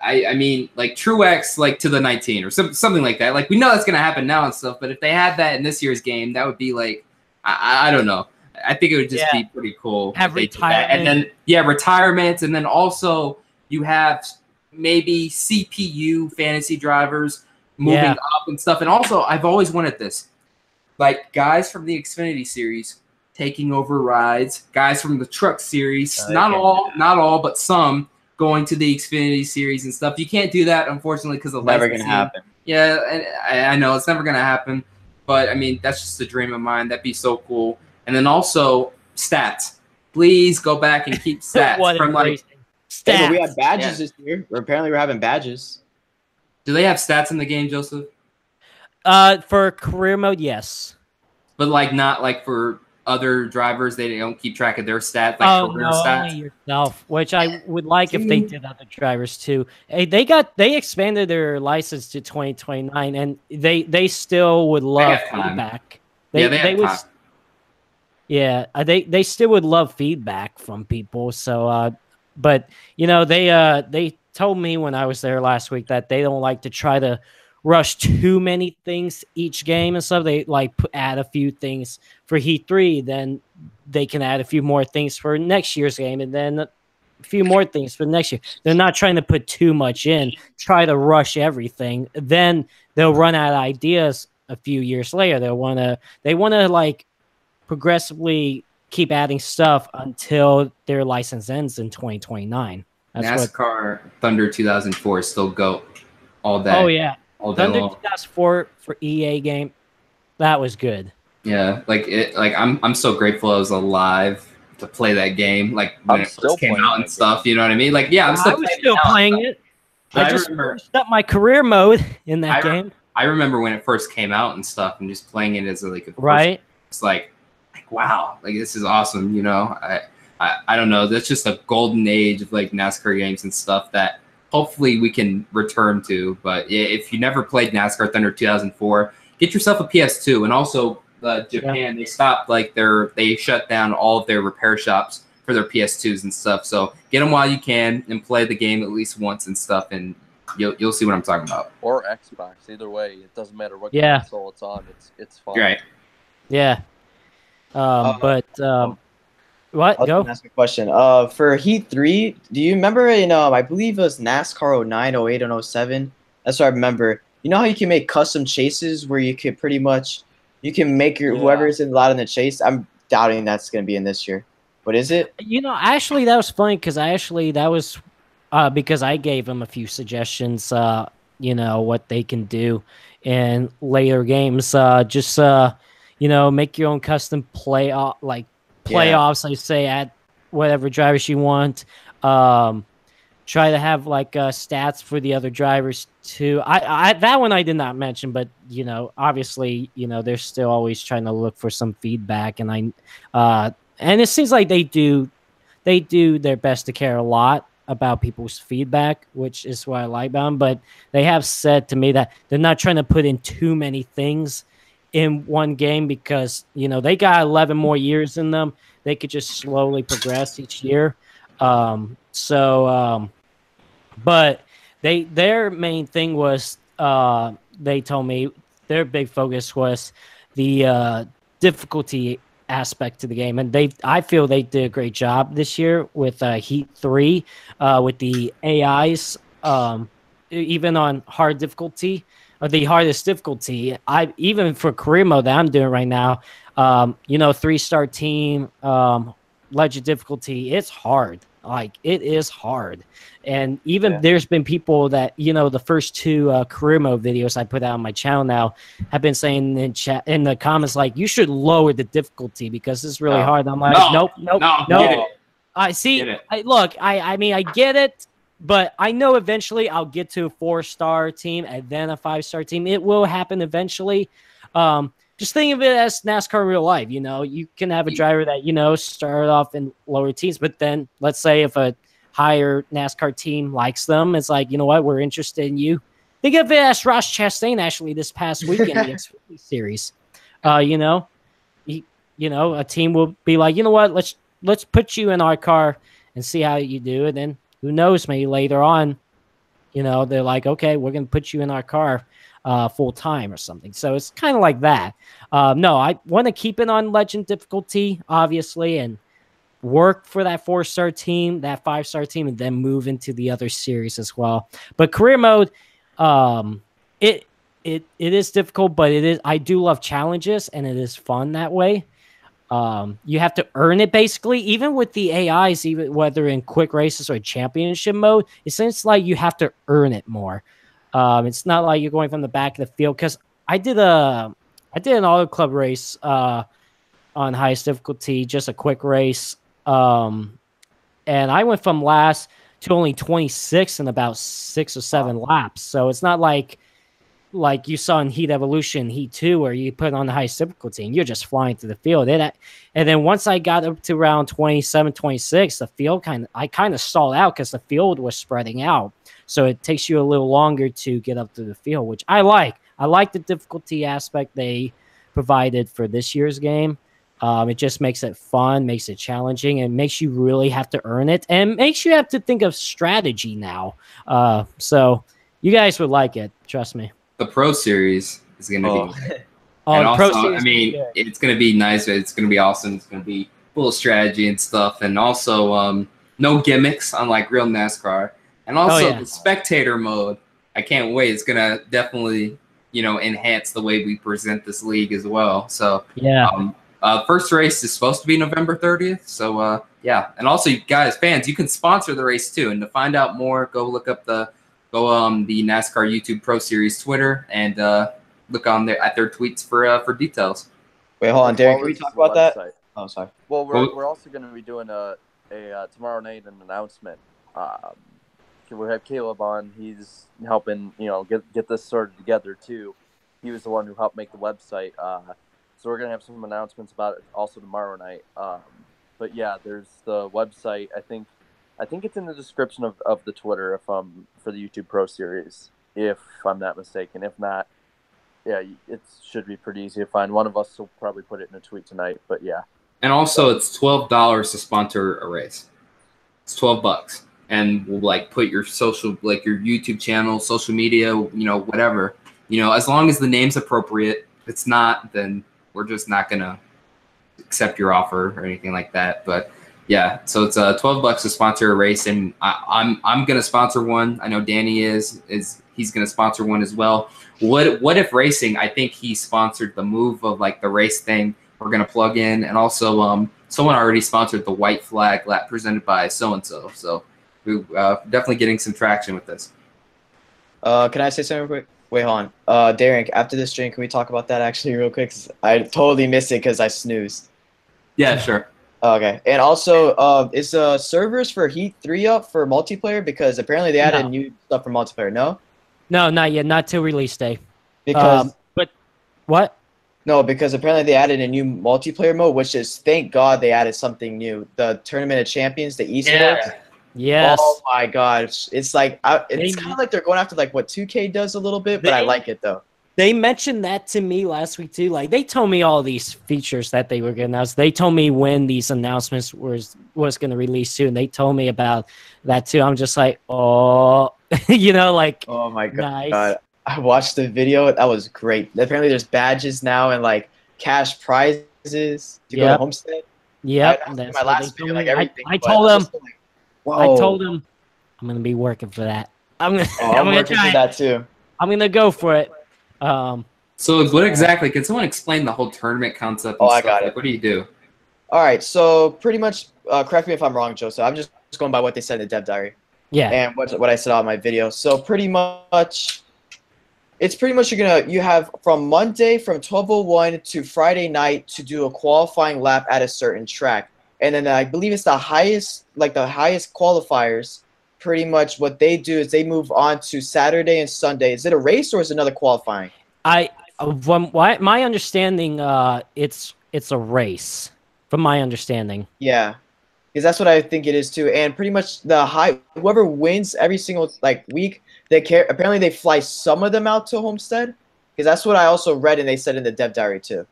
I mean like Truex like to the 19 or something like that. Like we know that's gonna happen now and stuff, but if they had that in this year's game, that would be like I don't know. I think it would just be pretty cool.
Have retirement.
And then retirements, and then also you have maybe CPU fantasy drivers moving up and stuff. And also, I've always wanted this. Like, guys from the Xfinity series taking over rides. Guys from the Truck series. Not all, but some going to the Xfinity series and stuff. You can't do that, unfortunately, because of
never going to happen.
Yeah, and I know. It's never going to happen. But, I mean, that's just a dream of mine. That'd be so cool. And then also, stats. Please go back and keep stats.
from like
stats. Hey, we have badges this year. Apparently, we're having badges.
Do they have stats in the game, Joseph?
For career mode, yes.
But like not like for other drivers, they don't keep track of their stats, like career stats.
Only yourself, which I would like if they did other drivers too. Hey, they expanded their license to 2029, and they still would love feedback. They still would love feedback from people. So, but they told me when I was there last week that they don't like to try to rush too many things each game and stuff. They like add a few things for Heat 3, then they can add a few more things for next year's game, and then a few more things for next year. They're not trying to put too much in, try to rush everything. Then they'll run out of ideas a few years later. They want to like progressively keep adding stuff until their license ends in 2029.
NASCAR Thunder 2004 is still GOAT all day.
Oh yeah,
Thunder
2004 for EA game, that was good.
Yeah, I'm so grateful I was alive to play that game. Like when it first came out and stuff, you know what I mean? Like I was still playing it.
I just finished up my career mode in that game.
I remember when it first came out and stuff, and just playing it as like a
right.
It's like wow, like this is awesome. You know, I don't know. That's just a golden age of like NASCAR games and stuff that hopefully we can return to. But if you never played NASCAR Thunder 2004, get yourself a PS2. And also Japan, they stopped they shut down all of their repair shops for their PS2s and stuff. So get them while you can and play the game at least once and stuff, and you'll see what I'm talking about.
Or Xbox, either way, it doesn't matter what console it's on. It's fun.
Right.
Yeah. What?
I was
Go.
gonna ask a question. For Heat 3, do you remember in I believe it was NASCAR 09, 08, and 07? That's what I remember. You know how you can make custom chases where you can pretty much make whoever's allowed in the chase. I'm doubting that's gonna be in this year. What is it?
Actually, that was funny because because I gave him a few suggestions. What they can do in later games. Make your own custom playoffs. I say at whatever drivers you want. Try to have stats for the other drivers too. I that one I did not mention, but obviously they're still always trying to look for some feedback, and and it seems like they do their best to care a lot about people's feedback, which is what I like about them. But they have said to me that they're not trying to put in too many things in one game because they got 11 more years in them. They could just slowly progress each year. But their main thing was they told me their big focus was the difficulty aspect to the game, and I feel they did a great job this year with Heat 3 with the AIs, even on hard difficulty or the hardest difficulty. Even for career mode that I'm doing right now, 3-star team, legend difficulty, it's hard. It is hard. And even there's been people that, the first 2 career mode videos I put out on my channel now have been saying in the comments, you should lower the difficulty because it's really hard. I'm like, nope. I see. I mean, I get it, but I know eventually I'll get to a 4-star team and then a 5-star team. It will happen eventually. Just think of it as NASCAR in real life. You can have a driver that, start off in lower teams, but then let's say if a higher NASCAR team likes them, it's like, you know what, we're interested in you. Think of it as Ross Chastain actually this past weekend in the Xfinity series. A team will be like, you know what, let's put you in our car and see how you do. And then who knows, maybe later on, they're like, okay, we're going to put you in our car full time or something. So it's kind of like that. No, I want to keep it on legend difficulty, obviously, and work for that 4-star team, that 5-star team, and then move into the other series as well. But career mode, it is difficult, but I do love challenges, and it is fun that way. You have to earn it basically, even with the AIs, even whether in quick races or championship mode, it seems like you have to earn it more. It's not like you're going from the back of the field, because I did an auto club race on highest difficulty, just a quick race. And I went from last to only 26 in about 6 or 7 laps. So it's not like you saw in Heat Evolution, Heat 2, where you put on the highest difficulty and you're just flying through the field. And then once I got up to around 27, 26, the field I kind of stalled out because the field was spreading out. So it takes you a little longer to get up to the field, which I like. I like the difficulty aspect they provided for this year's game. It just makes it fun, makes it challenging, and makes you really have to earn it, and makes you have to think of strategy now. So you guys would like it, trust me.
The Pro Series is going to be
and
also,
Pro Series,
it's going to be nice. It's going to be awesome. It's going to be full of strategy and stuff, and also no gimmicks, unlike real NASCAR. And also the spectator mode. I can't wait. It's going to definitely, enhance the way we present this league as well. So first race is supposed to be November 30th. So and also, you guys, fans, you can sponsor the race too. And to find out more, go look up the NASCAR YouTube Pro Series Twitter and look on at their tweets for details.
Wait, hold on, Derek. Can we talk about that? Oh, sorry.
Well, we're also going to be doing a tomorrow night an announcement. We have Caleb on. He's helping, get this sorted together too. He was the one who helped make the website. So we're gonna have some announcements about it also tomorrow night. But yeah, there's the website. I think I think it's in the description of the Twitter for the YouTube Pro Series, if I'm not mistaken. If not, yeah, it should be pretty easy to find. One of us will probably put it in a tweet tonight, but yeah.
And also, it's $12 to sponsor a race. It's $12, and we'll like put your social, like your YouTube channel, social media, whatever. As long as the name's appropriate. If it's not, then we're just not gonna accept your offer or anything like that. But yeah, so it's $12 to sponsor a race, and I'm gonna sponsor one. I know Danny is he's gonna sponsor one as well. What if racing? I think he sponsored the move of like the race thing. We're gonna plug in, and also someone already sponsored the white flag lap presented by so and so. So we're definitely getting some traction with this.
Can I say something real quick? Wait, hold on. Darren, after this stream, can we talk about that actually real quick? 'Cause I totally missed it because I snoozed.
Yeah, sure.
Okay, and also, is servers for Heat 3 up for multiplayer? Because apparently they added new stuff for multiplayer. No.
No, not yet. Not till release day.
Because
but what?
No, because apparently they added a new multiplayer mode, which is, thank God they added something new. The Tournament of Champions, the esports.
Yeah.
Yes.
Oh my gosh, it's like it's kind of like they're going after like what 2K does a little bit, but I like it though.
They mentioned that to me last week too. Like they told me all these features that they were going to announce. They told me when these announcements was going to release too, and they told me about that too. I'm just like, oh, like,
oh my God.
Nice.
I watched the video. That was great. Apparently, there's badges now and like cash prizes to go to Homestead.
Yeah,
that's my last video, like everything.
I told them.
Like,
I told them I'm gonna be working for that. I'm gonna
working
try
for that too.
I'm gonna go for it.
So what exactly? Can someone explain the whole tournament concept? And
I
stuff?
got it.
Like, what do you do?
All right, so pretty much, correct me if I'm wrong, Joseph. I'm just going by what they said in the dev diary.
Yeah.
And what I said on my video. So pretty much, it's pretty much you have from Monday from 12:01 to Friday night to do a qualifying lap at a certain track, and then I believe it's the highest qualifiers. Pretty much what they do is they move on to Saturday and Sunday. Is it a race or is it another qualifying?
From my understanding, it's a race. From my understanding.
Yeah, because that's what I think it is too. And pretty much whoever wins every single week, apparently they fly some of them out to Homestead, because that's what I also read and they said in the dev diary too.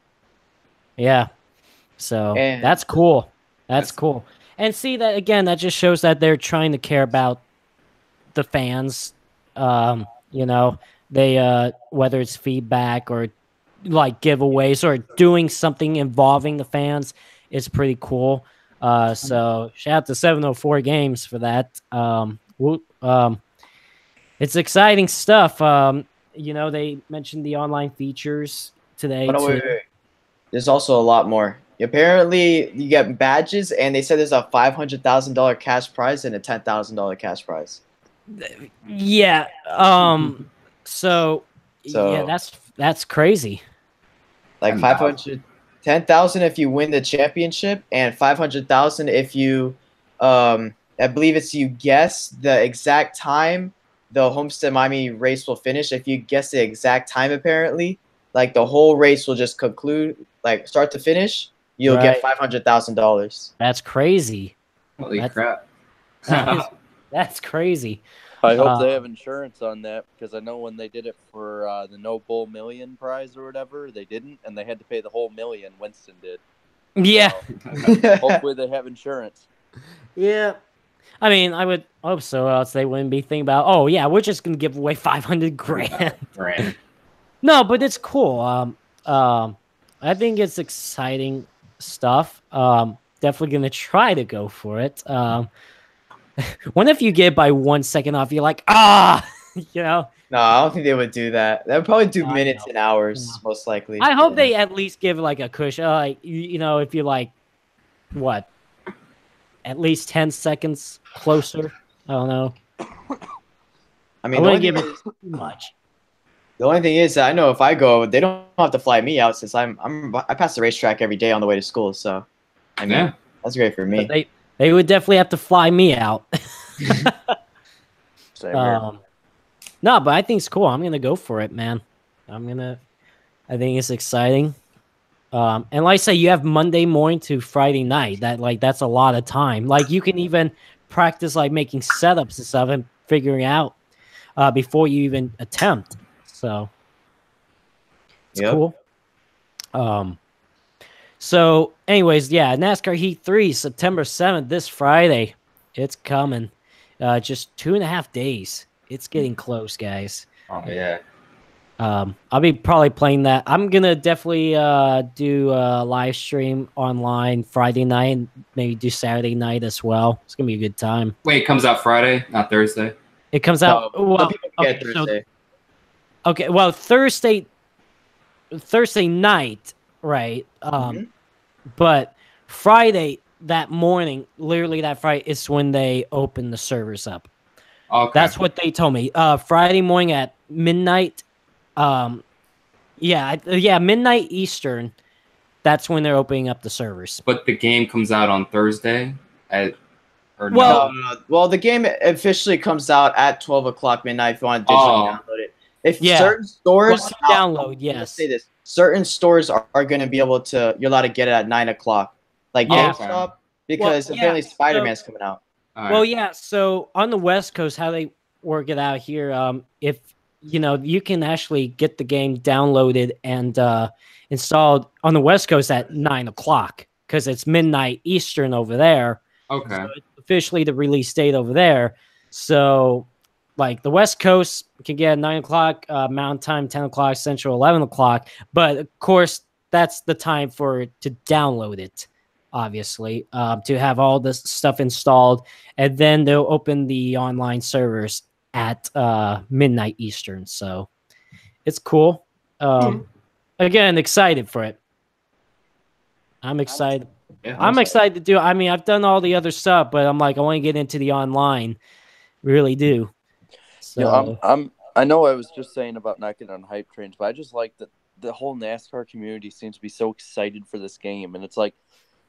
Yeah, so that's cool. That's cool. And see that again, that just shows that they're trying to care about the fans. They whether it's feedback or like giveaways or doing something involving the fans, it's pretty cool. So shout out to 704 Games for that. It's exciting stuff. They mentioned the online features today.
Wait. There's also a lot more. Apparently, you get badges, and they said there's a $500,000 cash prize and a $10,000 cash prize.
Yeah. So yeah, that's crazy.
Like 10,000 if you win the championship, and 500,000 if you, I believe it's you guess the exact time the Homestead Miami race will finish. If you guess the exact time, apparently, like the whole race will just conclude, like start to finish. You'll get $500,000.
That's crazy.
Holy crap!
That's crazy.
I hope they have insurance on that, because I know when they did it for the No Bull Million prize or whatever, they didn't, and they had to pay the whole million. Winston did.
Yeah.
So, hopefully they have insurance.
Yeah. I mean, I would hope so, else they wouldn't be thinking about, oh yeah, we're just gonna give away $500,000. No, but it's cool. I think it's exciting stuff. Definitely gonna try to go for it. What if you get by 1 second off? You're like, No,
I don't think they would do that. They would probably do minutes and hours, most likely.
I hope they at least give like a cushion. Like if you're like, what, at least 10 seconds closer. I don't know.
I mean,
I wouldn't give it too much.
The only thing is, I know if I go, they don't have to fly me out, since I pass the racetrack every day on the way to school. So, I mean, that's great for me.
But they would definitely have to fly me out.
Same here.
No, but I think it's cool. I'm gonna go for it, man. I think it's exciting. And like I say, you have Monday morning to Friday night. That's a lot of time. Like you can even practice like making setups and stuff and figuring out before you even attempt. So it's cool. So anyways, yeah, NASCAR Heat 3, September 7th, this Friday. It's coming. Just 2.5 days. It's getting close, guys.
Oh yeah.
I'll be probably playing that. I'm gonna definitely do a live stream online Friday night and maybe do Saturday night as well. It's gonna be a good time.
Wait, it comes out Friday, not Thursday.
It comes out well Thursday night, right? But Friday that morning, literally that Friday is when they open the servers up.
Okay.
That's what they told me. Friday morning at midnight. Midnight Eastern. That's when they're opening up the servers.
But the game comes out on Thursday
no, the game officially comes out at 12 o'clock midnight if you want to digitally download it. If certain stores
download, yes.
Say this. Certain stores are going to be able to, you're allowed to get it at 9 o'clock. Like GameStop, because apparently Spider-Man's coming out.
Well, yeah, so on the West Coast, how they work it out here, if you can actually get the game downloaded and installed on the West Coast at 9 o'clock because it's midnight Eastern over there.
Okay.
So it's officially the release date over there. So, like, the West Coast can get at 9 o'clock Mountain Time, 10 o'clock Central, 11 o'clock. But, of course, that's the time to download it, obviously, to have all this stuff installed. And then they'll open the online servers at midnight Eastern. So it's cool. Again, excited for it. I'm excited.
Yeah,
I'm excited to do it. I mean, I've done all the other stuff, but I'm like, I want to get into the online. Really do. So
I know I was just saying about not getting on hype trains, but I just like that the whole NASCAR community seems to be so excited for this game. And it's like,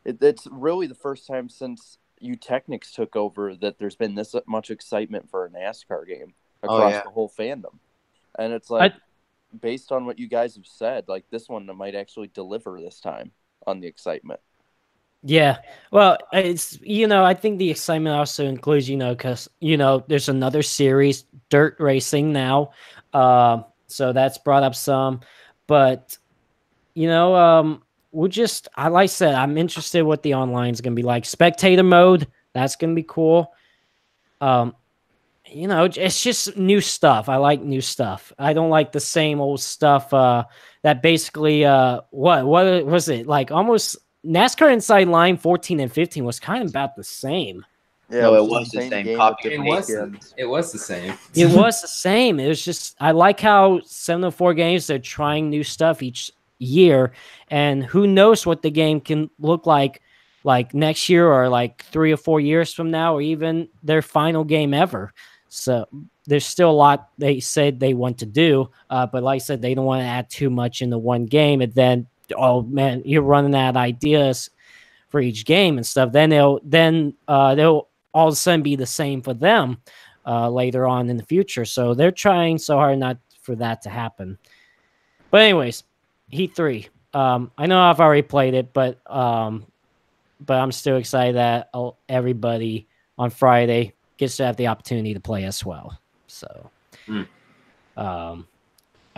it's really the first time since Technics took over that there's been this much excitement for a NASCAR game across the whole fandom. And it's like, based on what you guys have said, like this one might actually deliver this time on the excitement.
Yeah. Well, it's, I think the excitement also includes, because, there's another series, dirt racing now. So that's brought up some, but, like I said, I'm interested what the online is going to be like. Spectator mode, that's going to be cool. It's just new stuff. I like new stuff. I don't like the same old stuff that basically, what was it? Like almost NASCAR Inside Line 14 and 15 was kind of about the same.
Yeah, no, it was the same.
It was the same.
It was the same. It was just, I like how 704 games, they're trying new stuff each year, and who knows what the game can look like next year or like 3 or 4 years from now, or even their final game ever. So there's still a lot they said they want to do, but like I said, they don't want to add too much into one game, and then oh man, you're running out of ideas for each game and stuff. Then they'll all of a sudden be the same for them later on in the future. So they're trying so hard not for that to happen. But anyways, Heat 3. I know I've already played it, but I'm still excited that everybody on Friday gets to have the opportunity to play as well. So, I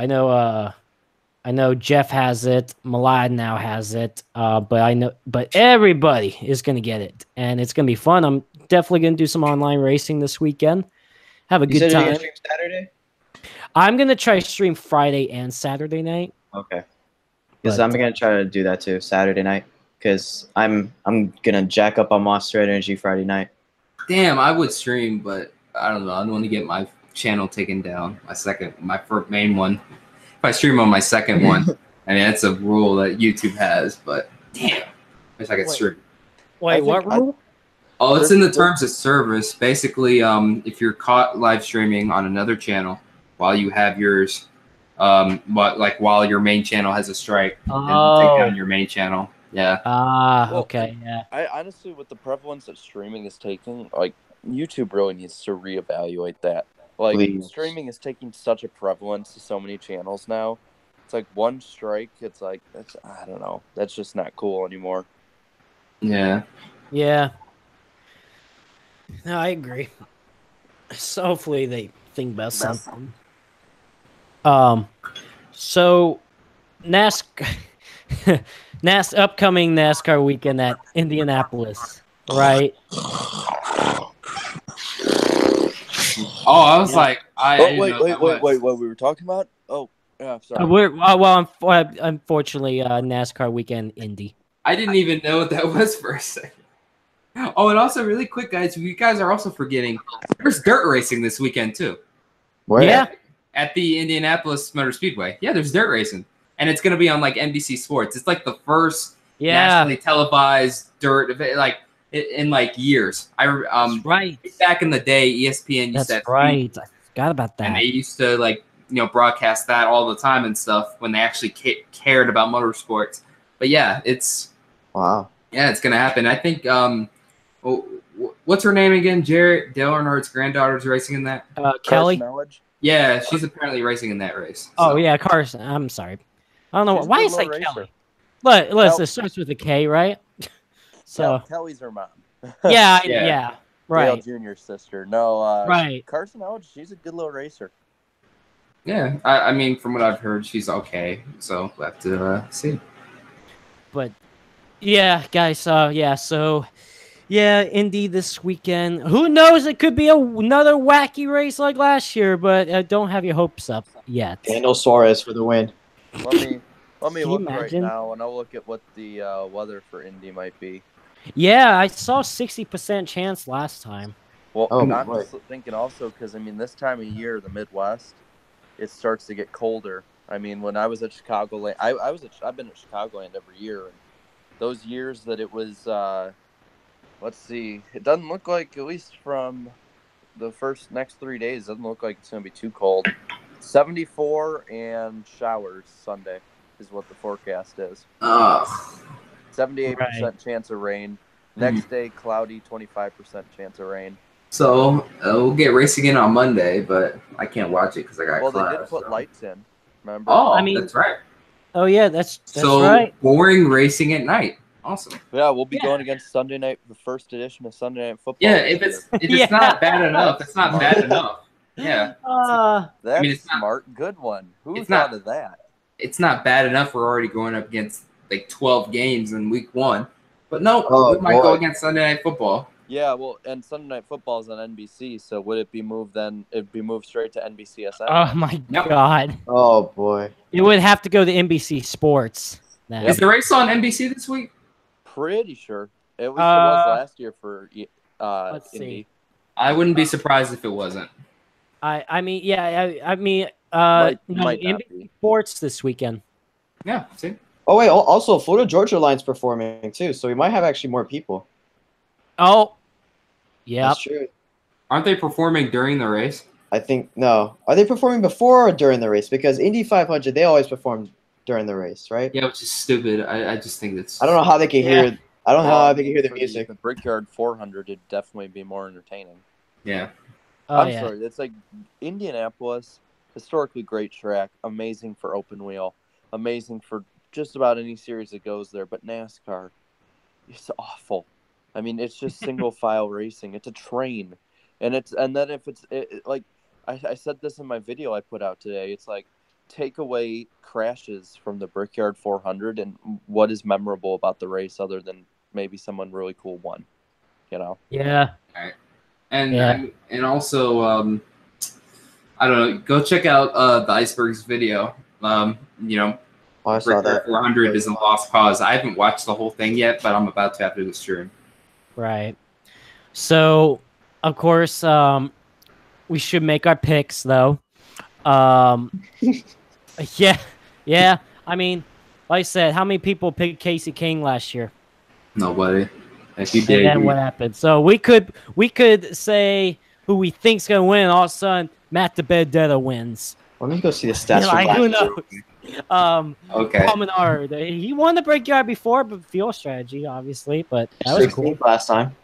know Jeff has it, Malad now has it, but everybody is going to get it, and it's going to be fun. I'm definitely going to do some online racing this weekend. Have a good time.
Stream Saturday?
I'm going to try to stream Friday and Saturday night.
Okay. Because I'm going to try to do that too, Saturday night. Because I'm going to jack up on Monster Energy Friday night.
Damn, I would stream, but I don't know. I don't want to get my channel taken down. My first main one. If I stream on my second one, I mean, that's a rule that YouTube has, but damn. I wish I could stream.
Wait, what rule?
It's in the terms of service. Basically, if you're caught live streaming on another channel while you have yours, while your main channel has a strike, and take down your main channel. Yeah.
Okay, yeah.
I honestly, with the prevalence that streaming is taking, like, YouTube really needs to reevaluate that. Like, streaming is taking such a prevalence to so many channels now. It's like one strike, I don't know. That's just not cool anymore.
Yeah.
Yeah. No, I agree. So hopefully they think about something. So NASCAR, upcoming NASCAR weekend at Indianapolis, right?
Oh, I was like, I
Oh,
didn't know that was.
wait. What we were talking about? Oh, yeah. Sorry.
Unfortunately, NASCAR weekend Indy.
I didn't even know what that was for a second. Oh, and also really quick, guys, you guys are also forgetting there's dirt racing this weekend too.
Where?
Yeah.
At the Indianapolis Motor Speedway. Yeah, there's dirt racing. And it's gonna be on like NBC Sports. It's like the first nationally televised dirt event like in like years.
That's right.
Back in the day, ESPN used
That's
to
right. I forgot about that.
and they used to like broadcast that all the time and stuff when they actually cared about motorsports. But yeah, it's
Wow.
Yeah, it's gonna happen. I think what's her name again? Jarrett Dale Earnhardt's granddaughter's racing in that.
Kelly.
Yeah, she's apparently racing in that race.
Oh yeah, Carson. I'm sorry. I don't know
She's
why
a
you say
little racer.
Kelly. But listen, it starts with a K, right? So
Kelly's her mom.
yeah, right.
Dale Jr.'s sister. No,
Right.
Carson Howard, she's a good little racer.
Yeah, I mean, from what I've heard, she's okay. So we'll have to see.
But yeah, guys. So Indy this weekend. Who knows? It could be another wacky race like last year, but don't have your hopes up yet.
Daniel Suarez for the win.
Let me
you
look right
imagine?
now, and I'll look at what the weather for Indy might be.
Yeah, I saw 60% chance last time.
Well,
Oh,
I'm
boy.
just thinking also because I mean this time of year, the Midwest, it starts to get colder. I mean, when I was at Chicagoland, I've been at Chicagoland every year, and those years that it was, let's see, it doesn't look like, at least from the next 3 days, it doesn't look like it's going to be too cold. 74 and showers Sunday is what the forecast is. 78% chance of rain. Next day, cloudy, 25% chance of rain.
So we'll get racing in on Monday, but I can't watch it because I got class.
Well, they did put lights in. Remember?
Oh,
I mean-
that's right.
Oh yeah, that's
So
right.
boring racing at night. Awesome.
Yeah, we'll be going against Sunday night, the first edition of Sunday Night Football.
Yeah, if it's
Yeah.
not bad enough, it's not bad enough. Yeah,
That's
mean, it's not-
smart, good one. Who
it's
thought
not-
of that?
it's not bad enough. We're already going up against like 12 games in week 1. But no,
Oh,
we might go
boy.
against Sunday Night Football.
Yeah, well, and Sunday Night Football is on NBC, so would it be moved then? It'd be moved straight to NBCSN.
Oh my
Yep.
God!
Oh boy.
It would have to go to NBC Sports. Then.
Is the race on NBC this week?
Pretty sure. At least it was
Uh,
last year for
let's see.
Indy.
I wouldn't be surprised if it wasn't.
I mean, yeah, I mean,
Might
no,
not
NBC
be.
Sports this weekend.
Yeah, see?
Oh wait. Also, Florida Georgia Line's performing too, so we might have actually more people.
Oh, yeah.
That's true.
Aren't they performing during the race?
I think no. Are they performing before or during the race? Because Indy 500, they always perform during the race, right?
Yeah, which is stupid. I just think it's.
I don't know how they can
Yeah.
hear. I don't know how they can hear the
for
music.
The Brickyard 400 would definitely be more entertaining.
Yeah.
Oh,
I'm
yeah.
sorry. It's like Indianapolis, historically great track, amazing for open wheel, amazing for just about any series that goes there. But NASCAR, it's awful. I mean, it's just single file racing. It's a train, and then if it's like I said this in my video I put out today. It's like take away crashes from the Brickyard 400, and what is memorable about the race other than maybe someone really cool won, you know?
Yeah.
And
Yeah.
and also, I don't know. Go check out the Iceberg's video.
Oh, I saw
Brickyard
that.
400 is a lost cause. I haven't watched the whole thing yet, but I'm about to after this stream.
Right. So, of course, we should make our picks, though. Yeah. I mean, like I said, how many people picked Casey King last year?
Nobody. If you
And
did,
then what happened? So we could say who we think's gonna win. All of a sudden, Matt DiBenedetto wins.
Let me go see the stats.
You're
from
like,
last
who
year.
knows?
okay.
Paul Menard, he won the Brickyard before, but field strategy, obviously. But that was cool.
16th last time.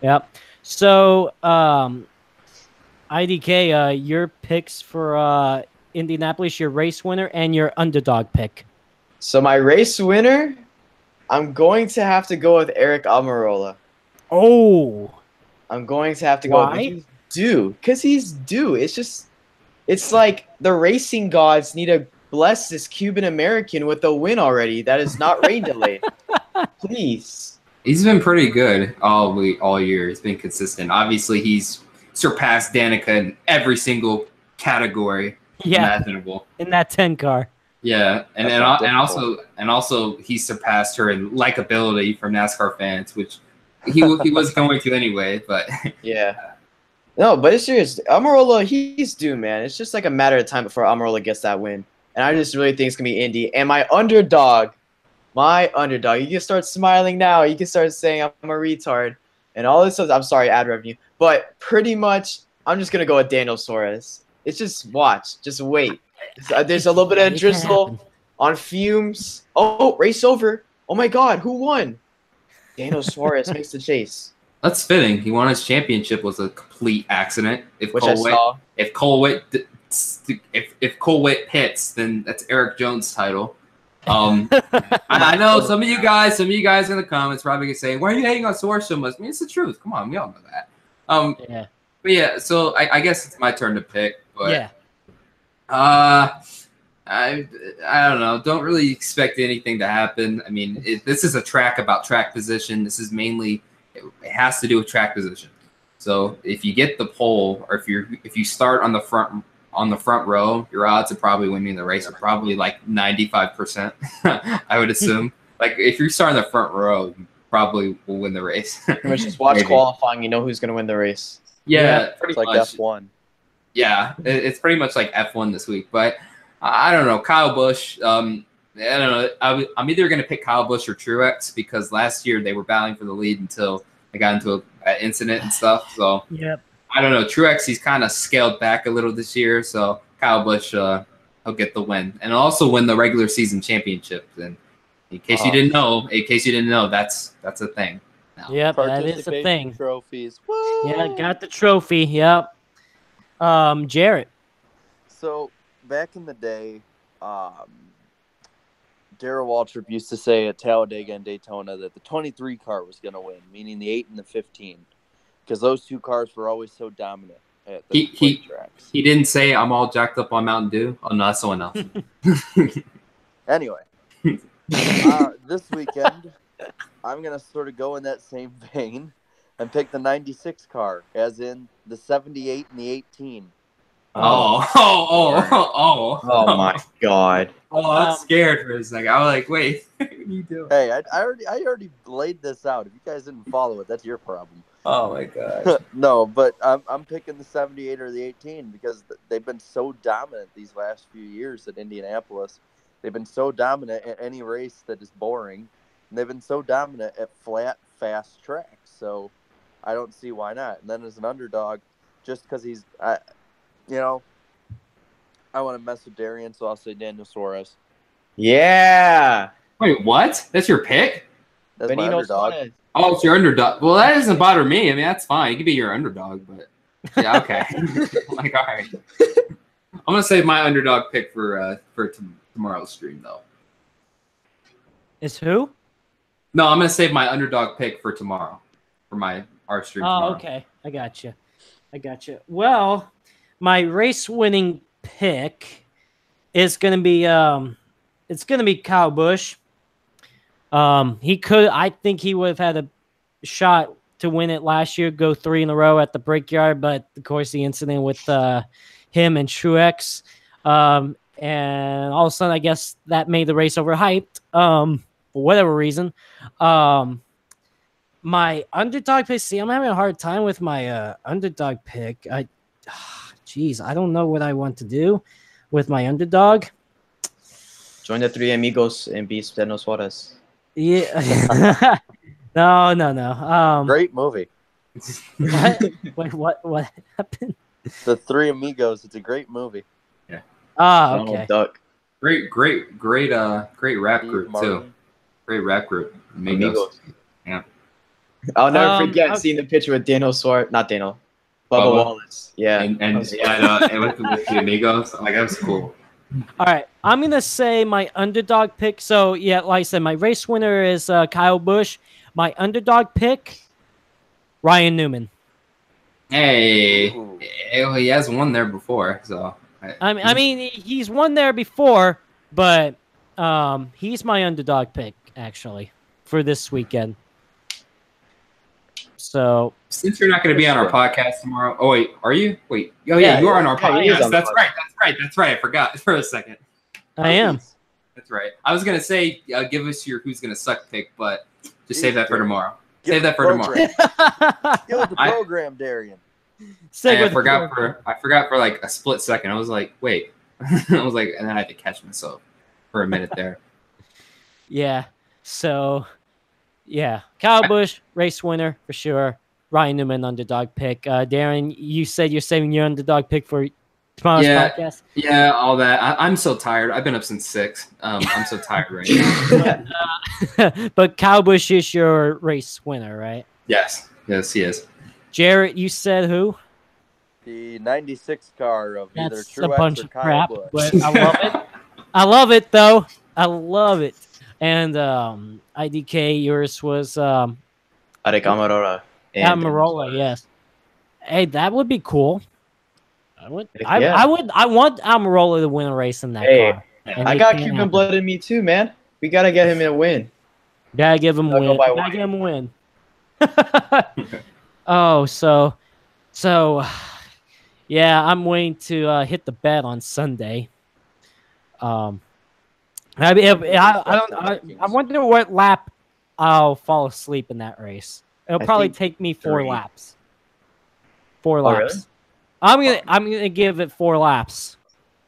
Yep. So, IDK, your picks for Indianapolis, your race winner, and your underdog pick.
So my race winner, I'm going to have to go with Eric Almirola.
Oh,
I'm going to have to go.
Why?
He's due, because he's due. It's like the racing gods need to bless this Cuban American with a win already. That is not rain delay. Please.
He's been pretty good all year. He's been consistent. Obviously, he's surpassed Danica in every single category imaginable
in that 10 car.
Yeah, and also he surpassed her in likability from NASCAR fans, which he was going to anyway. But
yeah, no, but it's serious. Almirola, he's due, man. It's just like a matter of time before Almirola gets that win, and I just really think it's gonna be Indy. And my underdog. You can start smiling now. You can start saying I'm a retard and all this stuff. I'm sorry, ad revenue, but pretty much I'm just gonna go with Daniel Suarez. It's just watch, just wait. There's a little bit of drizzle on fumes. Oh, race over. Oh my God, who won? Daniel Suarez makes the chase.
That's fitting. He won his championship was a complete accident. If Colwitt hits, then that's Eric Jones' title. I know some of you guys in the comments probably saying, "Why are you hating on Suarez so much?" I mean, it's the truth. Come on, we all know that. But yeah, so I guess it's my turn to pick. But
yeah.
I don't know. Don't really expect anything to happen. I mean, this is a track about track position. This is mainly it has to do with track position. So if you get the pole, or if you start on the front row, your odds of probably winning the race are probably like 95%. I would assume. Like if you start in the front row, you probably will win the race.
Just watch qualifying. You know who's going to win the race.
Yeah,
it's like F1.
Yeah, it's pretty much like F1 this week. But I don't know. Kyle Busch, I don't know. I'm either going to pick Kyle Busch or Truex because last year they were battling for the lead until they got into an incident and stuff. So
yep.
I don't know. Truex, he's kind of scaled back a little this year. So Kyle Busch, he'll get the win and also win the regular season championship. And in case you didn't know, that's a thing.
Now. Yep, that is a thing.
Trophies. Woo!
Yeah, got the trophy. Yep. Jarrett.
So back in the day, Darrell Waltrip used to say at Talladega and Daytona that the 23 car was going to win, meaning the 8 and the 15, because those two cars were always so dominant at the tracks.
He didn't say I'm all jacked up on Mountain Dew. Oh no, that's someone else.
Anyway, this weekend I'm going to sort of go in that same vein and pick the 96 car, as in the 78 and the 18.
Oh
my God.
Oh, I'm scared for a second. I was like, wait, what are you doing?
Hey, I already laid this out. If you guys didn't follow it, that's your problem.
Oh my gosh.
No, but I'm picking the 78 or the 18 because they've been so dominant these last few years at Indianapolis. They've been so dominant at any race that is boring. And they've been so dominant at flat, fast tracks. So I don't see why not. And then as an underdog, just because I want to mess with Darian, so I'll say Daniel Suarez.
Yeah.
Wait, what? That's your pick?
That's my underdog.
Suarez.
Oh, it's your underdog. Well, that doesn't bother me. I mean, that's fine. You can be your underdog, but yeah, okay. Like, all right. I'm gonna save my underdog pick for tomorrow's stream, though.
Is who?
No, I'm gonna save my underdog pick for tomorrow, for our stream. Tomorrow.
Okay. I got you. Well, my race-winning pick is gonna be Kyle Busch. I think he would have had a shot to win it last year, go 3 in a row at the Brickyard, but of course the incident with him and Truex, and all of a sudden I guess that made the race overhyped for whatever reason. My underdog pick. See, I'm having a hard time with my underdog pick. I don't know what I want to do with my underdog.
Join the Three Amigos and be Daniel Suarez.
Yeah. No.
Great movie.
What happened?
The Three Amigos. It's a great movie.
Yeah.
Okay.
Duck.
Great rap group too. Great rap group. Amigos. Yeah.
I'll never forget seeing the picture with Daniel Suarez. Not Daniel. Bubba Wallace. Yeah.
And with the Amigos. Like, that was cool.
All right, I'm going to say my underdog pick. So, yeah, like I said, my race winner is Kyle Busch. My underdog pick, Ryan Newman.
Hey,
Ooh.
he has won there before, so.
I mean, he's won there before, but he's my underdog pick actually for this weekend. So
since you're not going to be on our podcast tomorrow, oh wait, are you? Wait, oh yeah, you are on our podcast. That's right. I forgot for a second.
I am.
That's right. I was going to say, give us your who's going to suck pick, but just save that for tomorrow. Save that for tomorrow.
Get with the program, Darian.
I forgot for like a split second. I was like, wait. I was like, and then I had to catch myself for a minute there.
Yeah. So, yeah. Kyle Busch, race winner for sure. Ryan Newman, underdog pick. Darren, you said you're saving your underdog pick for tomorrow's podcast?
Yeah, all that. I'm so tired. I've been up since 6. I'm so tired right now.
But Kyle Busch is your race winner, right?
Yes, he is.
Jarrett, you said who?
The 96 car of either
That's
Truex
a bunch
or
of
Kyle
crap,
Busch.
but I love it. I love it, though. I love it. And IDK, yours was
Idk Amarola.
Amarola, yes. Hey, that would be cool. I want Amarola to win a race in that car. And
I got Cuban blood in me too, man. We gotta get him a win.
Gotta give him win. Gotta give him a win. Oh, so yeah, I'm waiting to hit the bet on Sunday. I wonder what lap I'll fall asleep in that race. It'll probably take me 4 laps. 4 laps. Really? I'm gonna give it 4 laps.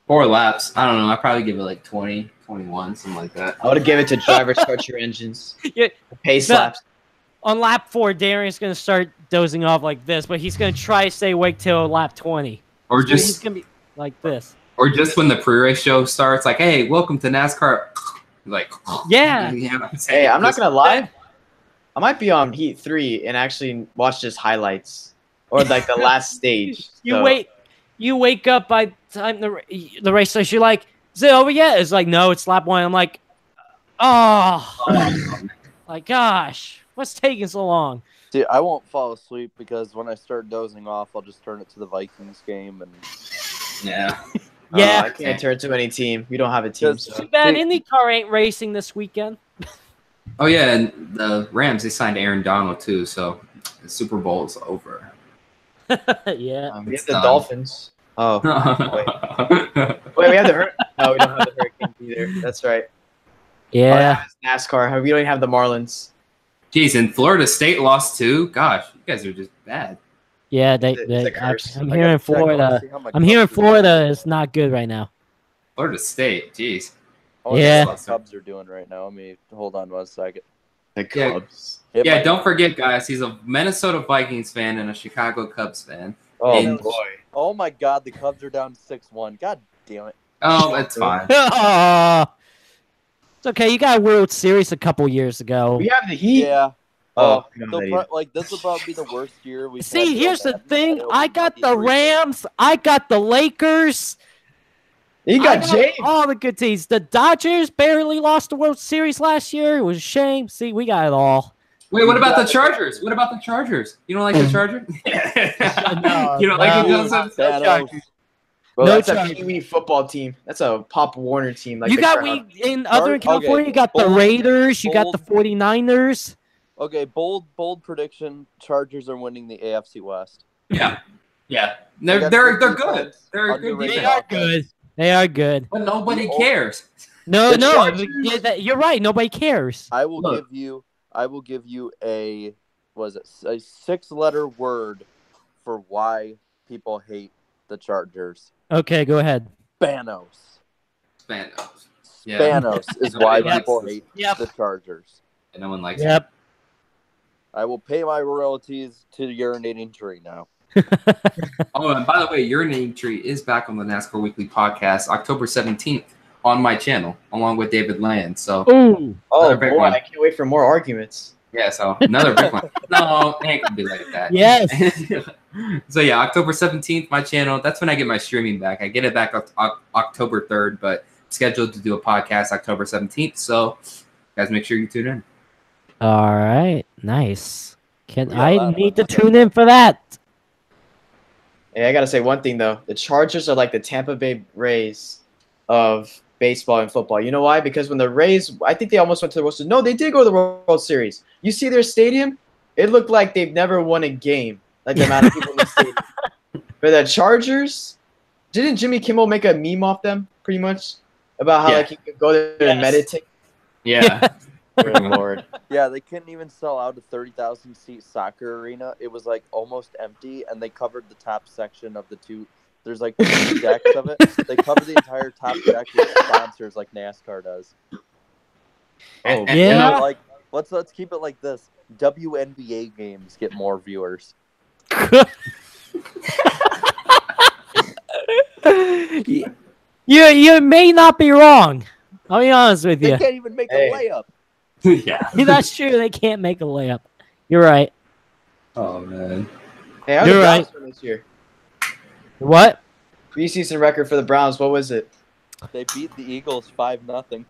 4 laps. I don't know. I'd probably give it like 20, 21, something like that.
I would give it to driver start your engines. Yeah. Pace laps.
On lap 4, Darian's gonna start dozing off like this, but he's gonna try to stay awake till lap 20.
Or
so he's gonna be like this.
Or just when the pre-race show starts, like, hey, welcome to NASCAR. Like,
yeah.
Hey, I'm not gonna lie. I might be on Heat 3 and actually watch just highlights or like the last stage.
You wake up by the time the race starts. You're like, is it over yet? It's like, no, it's lap 1. I'm like, oh, like gosh, what's taking so long?
See, I won't fall asleep because when I start dozing off, I'll just turn it to the Vikings game and.
Yeah.
Yeah.
I can't turn to any team. We don't have a team. So.
Too bad IndyCar ain't racing this weekend.
Oh yeah, and the Rams, they signed Aaron Donald too, so the Super Bowl is over.
Yeah.
We have the Dolphins. Oh. Wait, we have the No, we don't have the Hurricanes either. That's right.
Yeah.
NASCAR. We don't even have the Marlins.
Jeez, and Florida State lost too? Gosh, you guys are just bad.
Yeah, I'm hearing Florida. I'm hearing Florida is not good right now.
Florida State, jeez.
Yeah. What the Cubs are doing right now. Let me hold on 1 second.
The Cubs.
Yeah, don't forget, guys. He's a Minnesota Vikings fan and a Chicago Cubs fan.
Oh boy.
Oh my God, the Cubs are down 6-1. God damn it.
Oh, it's fine.
It's okay. You got a World Series a couple years ago.
We have the Heat.
Yeah.
This
will probably be the worst year we've
See, here's the thing. I got the Rams. I got the Lakers.
You got James.
All the good teams. The Dodgers barely lost the World Series last year. It was a shame. See, we got it all.
Wait, what about the Chargers? What about the Chargers? You don't like the Chargers? You don't like the Chargers?
Well, that's a Pee-wee football team. That's a Pop Warner team. Like
you got in California, you got the Raiders, you got the 49ers.
Okay, bold prediction. Chargers are winning the AFC West.
Yeah. They're good. They're a good.
They are good. They are good.
But nobody cares.
No. You're right. Nobody cares.
I will give you a 6-letter word for why people hate the Chargers.
Okay, go ahead.
Spanos.
Yeah.
Spanos is why people hate the Chargers.
And no one likes it.
I will pay my royalties to the urinating tree now.
Oh, and by the way, Urinating Tree is back on the NASCAR Weekly Podcast October 17th on my channel, along with David Land. So,
boy, I can't wait for more arguments.
Yeah, so another big one. No, it ain't gonna be like that.
Yes.
So yeah, October 17th, my channel. That's when I get my streaming back. I get it back October 3rd, but I'm scheduled to do a podcast October 17th. So, guys, make sure you tune in.
All right, nice. I need to tune in for that.
Hey, I gotta say one thing though. The Chargers are like the Tampa Bay Rays of baseball and football. You know why? Because when the Rays, I think they almost went to the World Series. No, they did go to the World Series. You see their stadium? It looked like they've never won a game. Like the amount of people in the stadium. For the Chargers, didn't Jimmy Kimmel make a meme off them pretty much about how like he could go there and meditate?
Yeah.
Good Lord.
Yeah, they couldn't even sell out a 30,000 seat soccer arena. It was like almost empty, and they covered the top section of the two. There's like 2 decks of it. They cover the entire top deck with sponsors like NASCAR does.
Oh
And,
yeah.
you know,
Like let's keep it like this. WNBA games get more viewers.
You may not be wrong. I'll be honest with
They
you.
can't even make
Hey.
a layup.
yeah.
That's true. They can't make a layup. You're right.
Oh man.
Hey, how's
You're
the Browns
right.
doing this year?
What?
Preseason record for the Browns. What was it?
They beat the Eagles 5-0.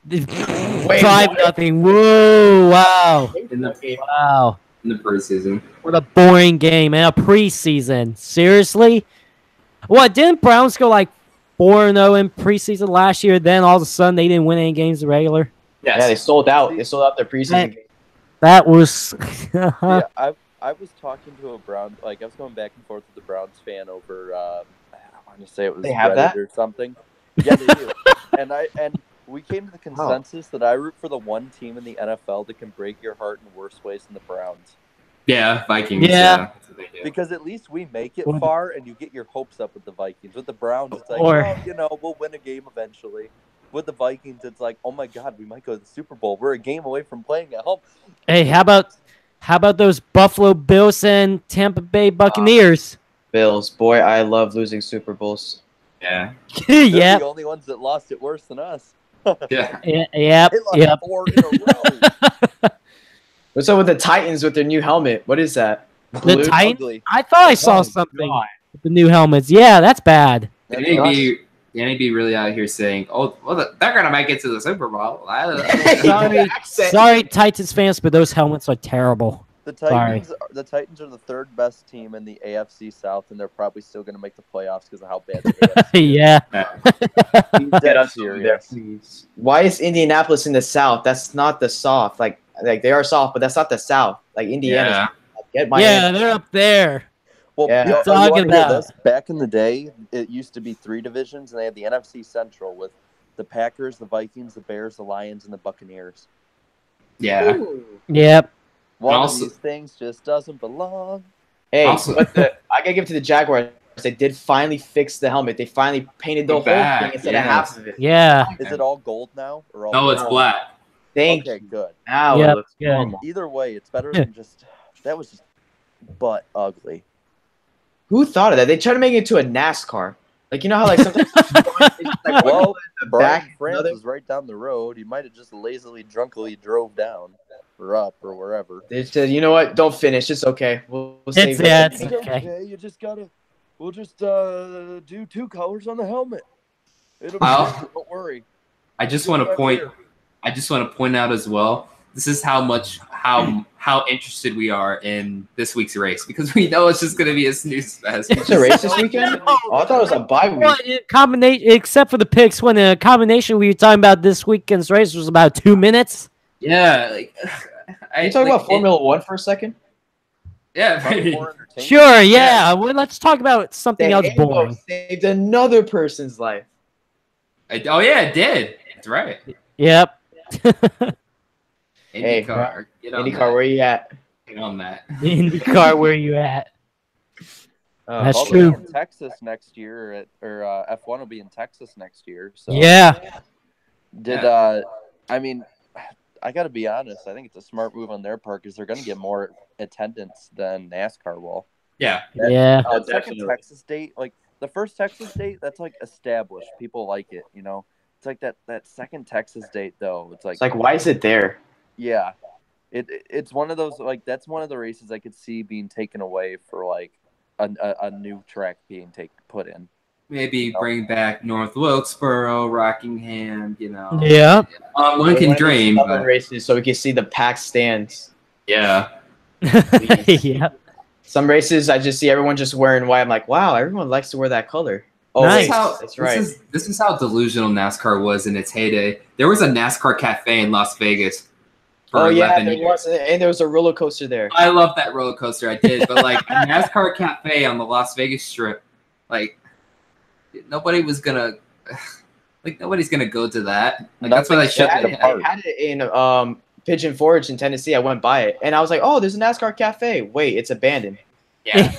5-0. Whoa! Wow!
In the
Wow!
preseason.
What a boring game and a preseason. Seriously? What? Didn't Browns go like 4-0 in preseason last year? Then all of a sudden they didn't win any games regular.
Yes.
Yeah, they sold out. They sold out their preseason game.
That was.
Yeah, I was talking to a Brown, like I was going back and forth with the Browns fan over. I want to say it was
They have
Reddit
that?
or something. Yeah, they do. and we came to the consensus that I root for the one team in the NFL that can break your heart in worse ways than the Browns.
Yeah, Vikings.
Yeah.
That's what they do.
Because at least we make it
Or the-
far, and you get your hopes up with the Vikings. With the Browns, it's like,
Or-
well, we'll win a game eventually. With the Vikings, it's like, oh my God, we might go to the Super Bowl. We're a game away from playing at home.
Hey, how about those Buffalo Bills and Tampa Bay Buccaneers?
Bills. Boy, I love losing Super Bowls.
Yeah.
They're
Yep.
the only ones that lost it worse than us.
Yeah.
Yep.
They lost
Yep.
4 in a row.
What's up with the Titans with their new helmet? What is that?
The
Blue?
Titans.
Ugly.
I thought I saw
Oh,
something
God.
with the new helmets. Yeah, that's bad.
They
That's
need to
us.
be really out here saying, "Oh, well, they're gonna make it to the Super Bowl."
Sorry, Titans fans, but those helmets are terrible.
The Titans are the 3rd best team in the AFC South, and they're probably still going to make the playoffs because of how bad the AFC is.
Yeah.
Get
Dead
us over there,
serious.
please. Why is Indianapolis in the South? That's not the South. Like they are soft, but that's not the South. Like Indiana.
Yeah.
Get my
Yeah, they're up there.
Well,
Yeah.
you
Talking
wanna hear
about-
this? Back in the day, it used to be 3 divisions, and they had the NFC Central with the Packers, the Vikings, the Bears, the Lions, and the Buccaneers.
Yeah.
Yep.
One
also-
of these things just doesn't belong.
Hey,
Also-
but I gotta give it to the Jaguars. They did finally fix the helmet. They finally painted the whole
Back,
thing instead
yes.
of half of it.
Yeah.
Is it all gold now? Or all
No, it's black.
Thank
Okay,
you.
good.
Now
Yep,
it looks
good.
normal.
Either way, it's better than just that was just butt ugly.
Who thought of that? They tried to make it into a NASCAR. Like, you know how like sometimes it's like one
Well,
the
Brian
back,
France
another.
was right down the road. He might have just lazily, drunkily drove down or up or wherever.
They said, you know what? Don't finish. It's okay. We'll save it.
yeah, it's
It's
okay.
You just gotta. We'll just do 2 colors on the helmet. It'll be
Well-
good, don't worry.
I just want to point. I just want to point out as well. This is how interested we are in this week's race because we know it's just going to be a snooze fest.
It's a race this weekend? Oh, I thought it was a bye week.
Well, combination, except for the picks, when the combination we were talking about this weekend's race was about 2 minutes.
Yeah, like
Can you talk about Formula One for a second?
Yeah,
Probably
maybe.
more entertaining.
Sure, yeah. Well, let's talk about something
The
else
Halo
boring.
saved another person's life.
Oh yeah, it did. That's right.
Yep.
Hey,
IndyCar. Get on
IndyCar,
that.
where you at?
Get on that.
IndyCar, where you at? That's
Well,
true.
they're in Texas next year, or F1 will be in Texas next year. So
Yeah.
I mean, I got to be honest. I think it's a smart move on their part because they're going to get more attendance than NASCAR will.
Yeah.
Yeah.
Oh,
The second
definitely.
Texas date, like the first Texas date, that's like established. People like it, you know. It's like that second Texas date though. It's like
Why is it there?
yeah, it's one of those like that's one of the races I could see being taken away for like a new track being put in.
Maybe bring back North Wilkesboro, Rockingham. You know.
Yeah.
One can dream.
Southern
But
races so we can see the packed stands.
yeah.
Yeah.
Some races I just see everyone just wearing white. I'm like, wow, everyone likes to wear that color. Oh,
Nice.
that's right.
This is how delusional NASCAR was in its heyday. There was a NASCAR cafe in Las Vegas for 11
there
years.
was, and there was a roller coaster there.
I love that roller coaster. I did, but like a NASCAR cafe on the Las Vegas Strip, like nobody's gonna go to that. Like that's why they shut it
I
down.
had it in Pigeon Forge in Tennessee. I went by it, and I was like, oh, there's a NASCAR cafe. Wait, it's abandoned.
Yeah.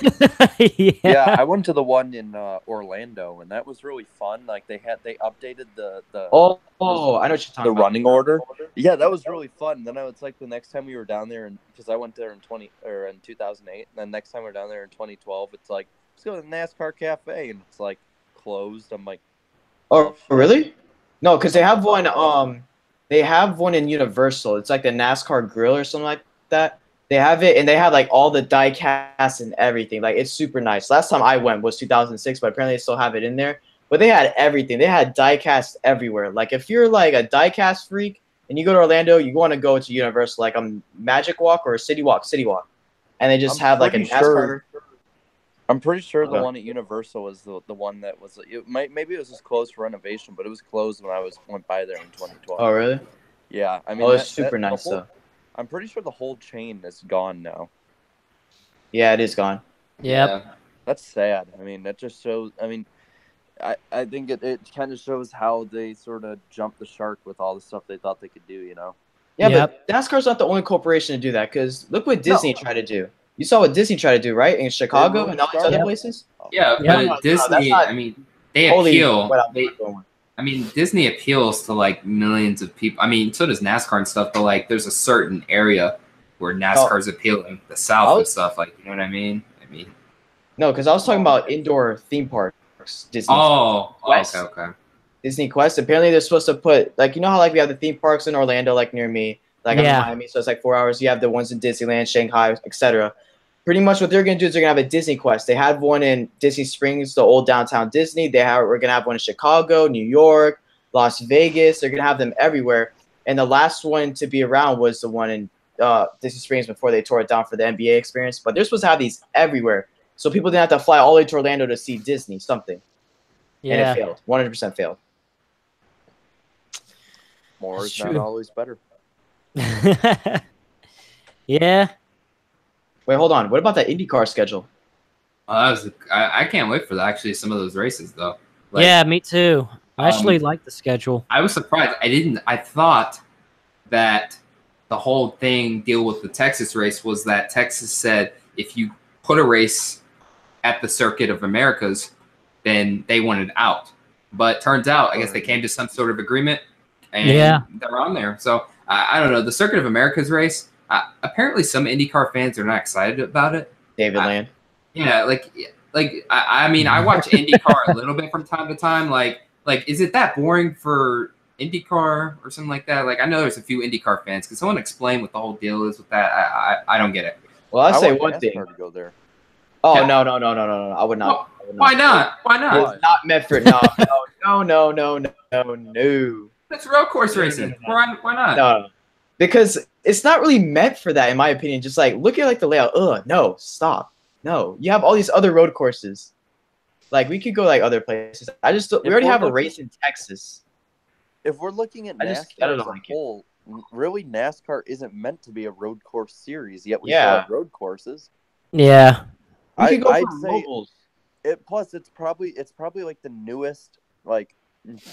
Yeah, I went to the one in Orlando, and that was really fun. Like they updated the
I know what you're talking
the
about.
running order. Yeah, that was really fun. Then it's like the next time we were down there, and because I went there in 2008, and then next time we're down there in 2012, it's like let's go to the NASCAR cafe, and it's like closed. I'm like,
oh really? No, because they have one. They have one in Universal. It's like the NASCAR Grill or something like that. They have it, and they have like all the die casts and everything. Like it's super nice. Last time I went was 2006, but apparently they still have it in there. But they had everything. They had die casts everywhere. Like if you're like a die cast freak and you go to Orlando, you want to go to Universal, like a Magic Walk or a City Walk, and they just have like a NASCAR.
I'm pretty sure the one at Universal was the one that was. Maybe it was just closed for renovation, but it was closed when I went by there in 2012.
Oh really?
Yeah, I mean,
it's super nice though.
I'm pretty sure the whole chain is gone now.
Yeah, it is gone.
Yep.
That's sad. I mean, that just shows. I mean, I think it kind of shows how they sort of jumped the shark with all the stuff they thought they could do. You know.
Yeah, but NASCAR's not the only corporation to do that. Because look what Disney tried to do. You saw what Disney tried to do, right? In Chicago and all these other places.
Yeah, but Disney. I mean, they appeal. I mean, Disney appeals to like millions of people. I mean, so does NASCAR and stuff. But like, there's a certain area where NASCAR's appealing, the South and stuff. Like, you know what I mean?
No, because I was talking about indoor theme parks. Disney.
Okay.
Disney Quest. Apparently, they're supposed to put like how like we have the theme parks in Orlando, like near me, like I'm in Miami, so it's like 4 hours. You have the ones in Disneyland, Shanghai, etc. Pretty much what they're gonna do is they're gonna have a Disney Quest. They had one in Disney Springs, the old downtown Disney. We're gonna have one in Chicago, New York, Las Vegas. They're gonna have them everywhere. And the last one to be around was the one in Disney Springs before they tore it down for the NBA experience. But they're supposed to have these everywhere, so people didn't have to fly all the way to Orlando to see Disney something. Yeah, and it failed. 100% failed.
More is not always better.
Yeah.
Wait, hold on. What about that IndyCar schedule?
I can't wait for actually some of those races though. Like,
yeah, me too. I actually like the schedule.
I was surprised. I thought that the whole deal with the Texas race was that Texas said if you put a race at the Circuit of Americas, then they wanted out. But turns out, I guess they came to some sort of agreement, and they're on there. So I don't know. The Circuit of Americas race. Apparently, some IndyCar fans are not excited about it.
David Land.
Yeah, I mean, I watch IndyCar a little bit from time to time. Like, is it that boring for IndyCar or something like that? Like, I know there's a few IndyCar fans. Can someone explain what the whole deal is with that? I don't get it.
Well, I'll say one thing.
To go there.
Oh no! I would not.
Why not? Why not?
It's not meant for no.
It's road course racing. Why not?
No, because it's not really meant for that, in my opinion. Just like look at like the layout. No, stop. No, you have all these other road courses. Like we could go like other places. We already have a race in Texas.
If we're looking at NASCAR as a whole, really NASCAR isn't meant to be a road course series. Yet we still have road courses.
Yeah.
We could go
I'd
for
say
mobiles.
Plus, it's probably like the newest like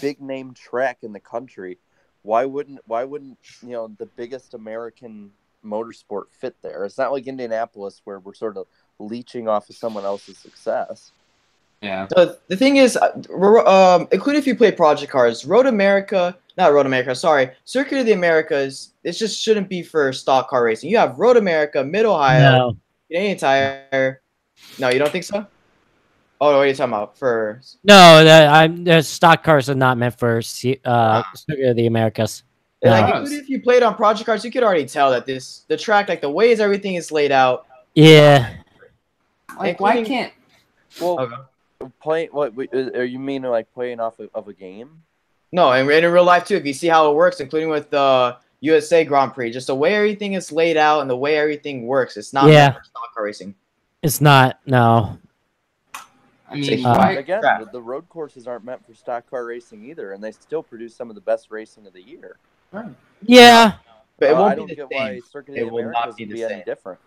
big name track in the country. Why wouldn't the biggest American motorsport fit there? It's not like Indianapolis where we're sort of leeching off of someone else's success.
Yeah.
So the thing is, including if you play Project Cars, Circuit of the Americas, it just shouldn't be for stock car racing. You have Road America, Mid-Ohio, Canadian Tire. No, you don't think so? Oh, what are you talking about?
The stock cars are not meant for Circuit of the Americas.
Like, even if you played on Project Cars, you could already tell that the track, like the ways everything is laid out.
Yeah.
Like, why can't?
Well, are you mean like playing off of a game?
No, and in real life too. If you see how it works, including with the USA Grand Prix, just the way everything is laid out and the way everything works, it's not meant for stock car racing.
It's not. No.
I mean,
Again, the road courses aren't meant for stock car racing either, and they still produce some of the best racing of the year.
Right.
Yeah.
But it won't
I
be
don't
the
get
same.
why Circuit of
It
the
will
Americas
not be
would
the
be any
same.
different.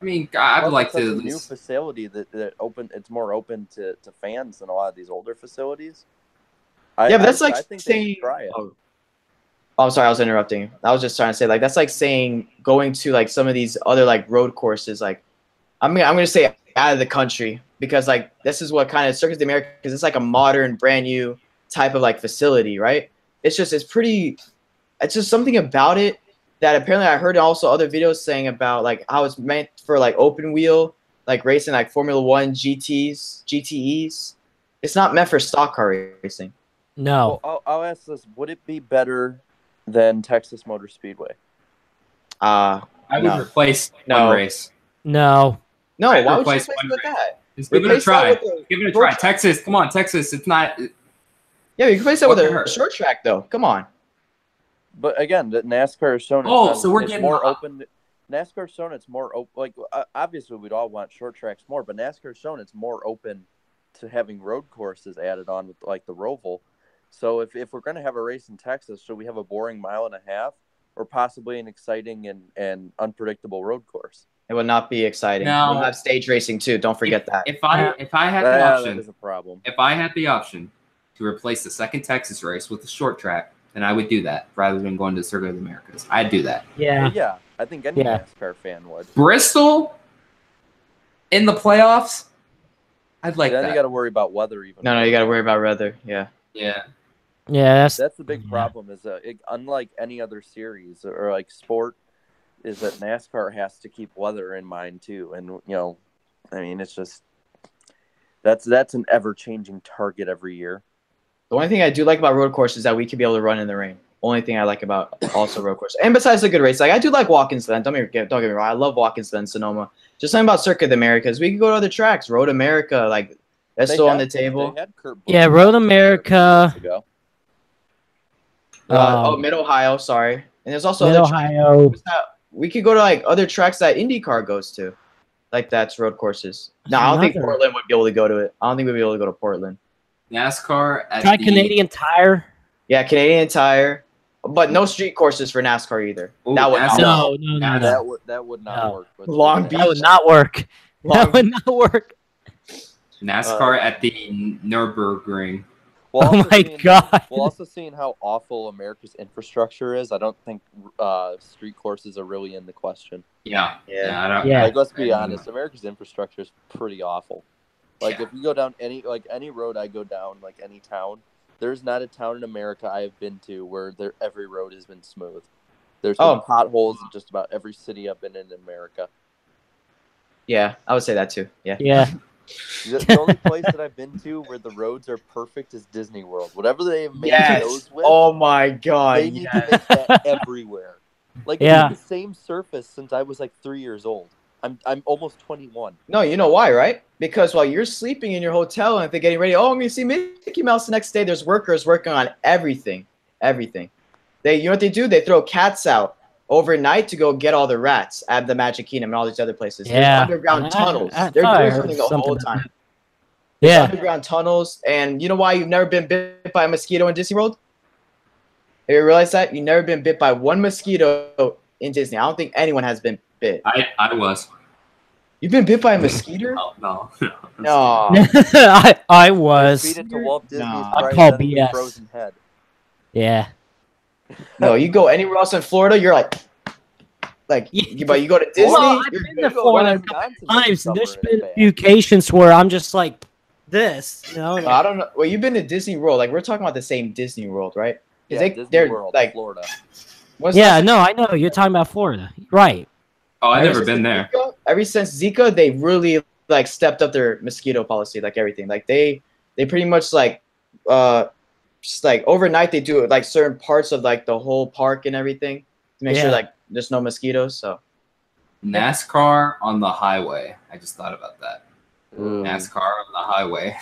I mean, I would like
Plus,
to
it's
at
a new
least.
facility that open. It's more open to fans than a lot of these older facilities. I think they should try it.
Oh, I'm sorry, I was interrupting. I was just trying to say, like, that's like saying going to like some of these other like road courses. Like, I'm gonna say out of the country because like this is what kind of Circuit of the Americas, because it's like a modern, brand new type of like facility, right? It's just something about it that apparently I heard also other videos saying about like how it's meant for like open wheel, like racing, like Formula One GTEs. It's not meant for stock car racing.
No.
Well, I'll ask this: would it be better than Texas Motor Speedway?
I would replace one race.
No.
No,
I'd
why would you
replace
replace it
one
with
race.
that?
Just give it a
Replace that
try.
with a
Give it a
short
try.
track.
Texas, come on, Texas. It's not.
Yeah, you can replace that with
What could
a
hurt?
short track though. Come on.
But again, the NASCAR has shown
So we're
it's
getting
more open. NASCAR's shown it's more open. Like obviously, we'd all want short tracks more, but NASCAR's shown it's more open to having road courses added on with like the Roval. So if we're going to have a race in Texas, should we have a boring 1.5 miles or possibly an exciting and unpredictable road course?
It will not be exciting.
No.
We'll have stage racing too. Don't forget that.
If I had the option,
that is a problem.
if I had the option to replace the second Texas race with a short track, then I would do that rather than going to the Circuit of the Americas. I'd do that.
Yeah.
Well, yeah, I think any NASCAR fan would.
Bristol in the playoffs, I'd like
Then
that.
you got to worry about weather even.
No, you got to worry about weather. Yeah.
Yeah.
Yeah.
That's the big problem. Is unlike any other series or like sport, is that NASCAR has to keep weather in mind too. And I mean, it's just that's an ever changing target every year.
The only thing I do like about road courses is that we could be able to run in the rain. Only thing I like about also road courses. And besides a good race, like I do like Watkins Glen. Don't get me wrong. I love Watkins Glen, Sonoma. Just something about Circuit of the Americas. We could go to other tracks. Road America, like that's still on the table.
Yeah, Road America.
Mid Ohio, sorry. And there's also
Mid
other
Ohio.
we could go to like other tracks that IndyCar goes to. Like that's road courses. No, I don't think Portland would be able to go to it. I don't think we'd be able to go to Portland.
NASCAR at
Try Canadian Tire.
Yeah, Canadian Tire. But no street courses for NASCAR either.
Ooh,
that would
No.
That would not work.
Long Beach.
That would not work. That would not work.
NASCAR at the Nürburgring.
Oh my God.
Well, also seeing how awful America's infrastructure is, I don't think street courses are really in the question.
Yeah.
Like, let's be honest, America's infrastructure is pretty awful. Like, if you go down any road I go down, like any town, there's not a town in America I have been to where every road has been smooth. There's been potholes in just about every city I've been in America.
Yeah, I would say that too. Yeah.
Yeah.
The only place that I've been to where the roads are perfect is Disney World. Whatever they have made those with,
oh my God,
they need to make that everywhere. Like it's the same surface since I was like 3 years old. I'm almost 21.
No, you know why, right? Because while you're sleeping in your hotel and if they're getting ready, I'm going to see Mickey Mouse the next day. There's workers working on everything. You know what they do? They throw cats out overnight to go get all the rats at the Magic Kingdom and all these other places.
Yeah.
There's underground tunnels. They're doing something the whole time.
Yeah.
Underground tunnels. And you know why you've never been bit by a mosquito in Disney World? Have you realized that? You've never been bit by one mosquito in Disney. I don't think anyone has been bit.
I was.
You've been bit by a mosquito?
No.
I was.
Feed it to Walt Disney's
I call BS.
Frozen head.
Yeah.
No, you go anywhere else in Florida, you're like, but you go to Disney.
Well, I've been to Florida a couple times, and there's been a few occasions where I'm just like this, you know.
I don't know. Well, you've been to Disney World. Like we're talking about the same Disney World, right?
Yeah, Disney World, like Florida.
Yeah, no, I know you're talking about Florida, right?
Oh, I've never been there.
Ever since Zika, they really like stepped up their mosquito policy, like everything. Like they pretty much like just like overnight they do like certain parts of like the whole park and everything to make sure like there's no mosquitoes. So
NASCAR on the highway. I just thought about that. NASCAR on the highway.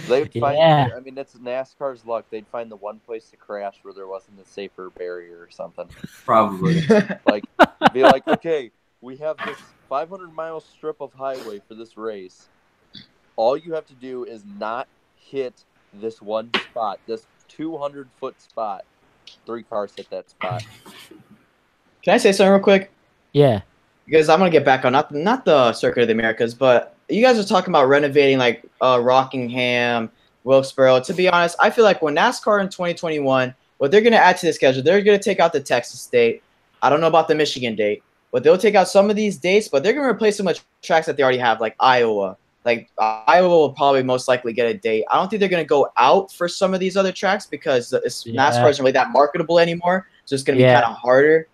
They'd find. I mean, it's NASCAR's luck. They'd find the one place to crash where there wasn't a safer barrier or something.
Probably.
Like, be like, okay, we have this 500-mile strip of highway for this race. All you have to do is not hit this one spot, this 200-foot spot. 3 cars hit that spot.
Can I say something real quick?
Yeah.
Because I'm gonna get back on not the Circuit of the Americas, but you guys are talking about renovating like Rockingham, Wilkesboro. To be honest, I feel like when NASCAR in 2021, what they're gonna add to the schedule, they're gonna take out the Texas date. I don't know about the Michigan date, but they'll take out some of these dates, but they're gonna replace some of the tracks that they already have, like Iowa. Like Iowa will probably most likely get a date. I don't think they're gonna go out for some of these other tracks because NASCAR isn't really that marketable anymore, so it's gonna be kind of harder.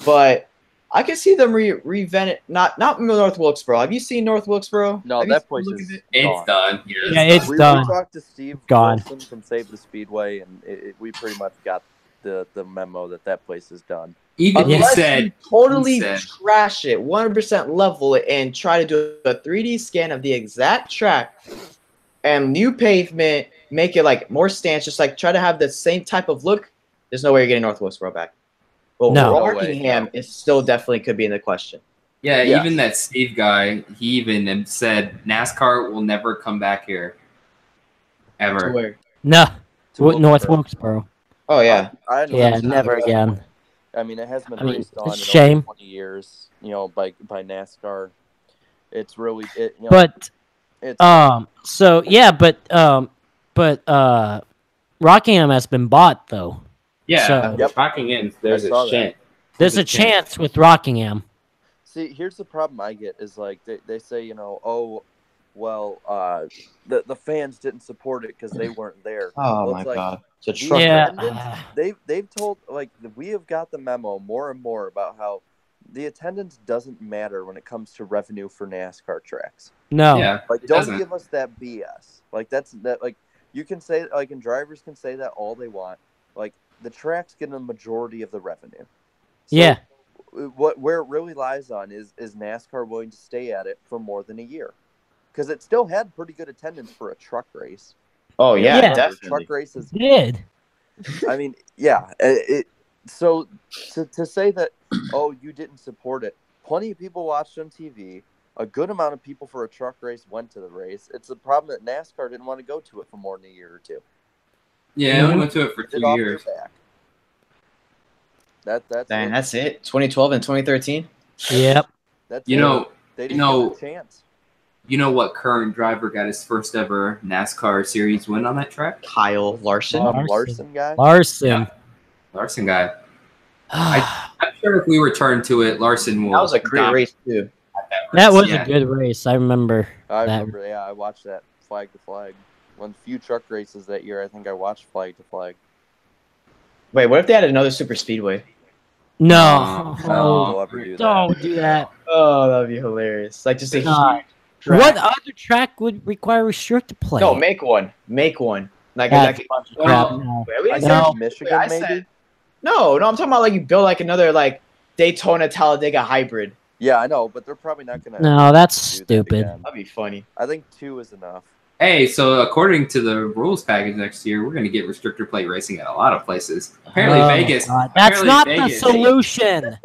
But I can see them revent it. Not North Wilkesboro. Have you seen North Wilkesboro?
No, that place is
it's done.
Yeah, it's done.
We talked to Steve
Gone.
Wilson from Save the Speedway, and we pretty much got the memo that place is done.
Even he said
you totally trash it, 100% level it, and try to do a 3D scan of the exact track and new pavement, make it like more stance, just like try to have the same type of look. There's no way you're getting North Wilkesboro back. But Rockingham is still definitely could be in the question.
Yeah, even that Steve guy, he even said NASCAR will never come back here. Ever.
Where?
No. North Wilkesboro.
Oh, yeah.
Yeah, never again.
I mean, it hasn't been raced on in
shame.
over 20 years, by NASCAR. It's really
but Rockingham has been bought though.
Yeah,
so,
Rockingham. There's a chance.
There's a chance with Rockingham.
See, here's the problem I get is like they say, oh, well, the fans didn't support it because they weren't there.
Oh
my
God, it's a truck.
Yeah,
they've told we have got the memo more and more about how the attendance doesn't matter when it comes to revenue for NASCAR tracks.
No,
don't give us that BS. You can say and drivers can say that all they want. The tracks get a majority of the revenue. So where it really lies on is NASCAR willing to stay at it for more than a year? Because it still had pretty good attendance for a truck race.
Oh yeah, definitely.
Truck races
did.
I mean, yeah. So to say that, you didn't support it. Plenty of people watched on TV. A good amount of people for a truck race went to the race. It's the problem that NASCAR didn't want to go to it for more than a year or two.
Yeah, we went to it for 2 years.
That's it. 2012 and 2013.
Yep.
They didn't get a chance.
You know what current driver got his first ever NASCAR series win on that track?
Kyle Larson.
Larson guy.
Larson
guy. I'm sure if we return to it, Larson will.
That was a great race too.
That was a good race. I remember.
Yeah, I watched that flag to flag. One of the few truck races that year, I think I watched flag to flag.
Wait, what if they had another super speedway?
No.
Don't
do that.
Oh, that would be hilarious. Like just a huge track.
What other track would require restricted play?
No, make one. Like
Michigan,
maybe? No, I'm talking about you build another Daytona Talladega hybrid.
Yeah, I know, but they're probably not gonna.
No, that's stupid.
That'd be funny.
I think 2 is enough.
Hey, so according to the rules package next year, we're going to get restrictor plate racing at a lot of places. Apparently, Vegas.
That's not the solution.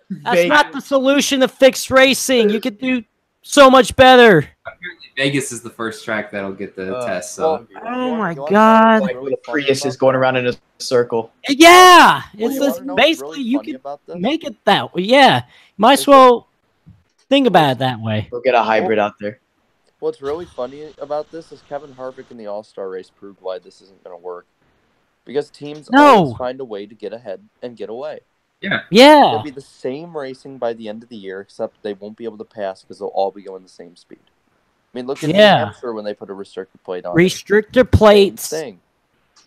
That's not the solution to fix racing. You could do so much better.
Apparently, Vegas is the first track that'll get the test. So,
oh my God!
The Prius is going around in a circle.
Yeah, it's basically you can make it that way. Yeah, might as well think about it that way.
We'll get a hybrid out there.
What's really funny about this is Kevin Harvick in the All-Star race proved why this isn't going to work. Because teams always find a way to get ahead and get away.
Yeah.
It'll be the same racing by the end of the year, except they won't be able to pass because they'll all be going the same speed. I mean, look at New Hampshire when they put a restrictor plate on.
Restrictor plates.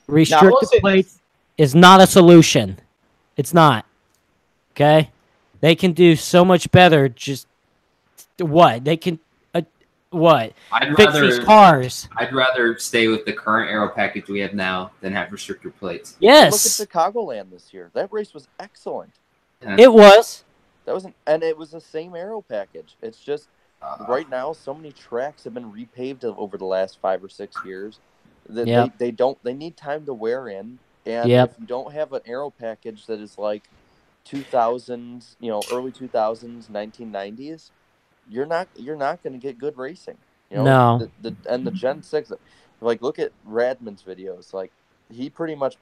Restrictor plates is not a solution. It's not. Okay? They can do so much better. Just what? They can... What? Fix these cars.
I'd rather stay with the current aero package we have now than have restrictor plates.
Yes.
Look at Chicagoland this year. That race was excellent.
Yeah. It was.
And it was the same aero package. It's just right now so many tracks have been repaved over the last 5 or 6 years that they need time to wear in. And if you don't have an aero package that is 2000s, early 2000s, 1990s, you're not going to get good racing.
No.
The Gen 6, like, look at Radman's videos. Like, he pretty much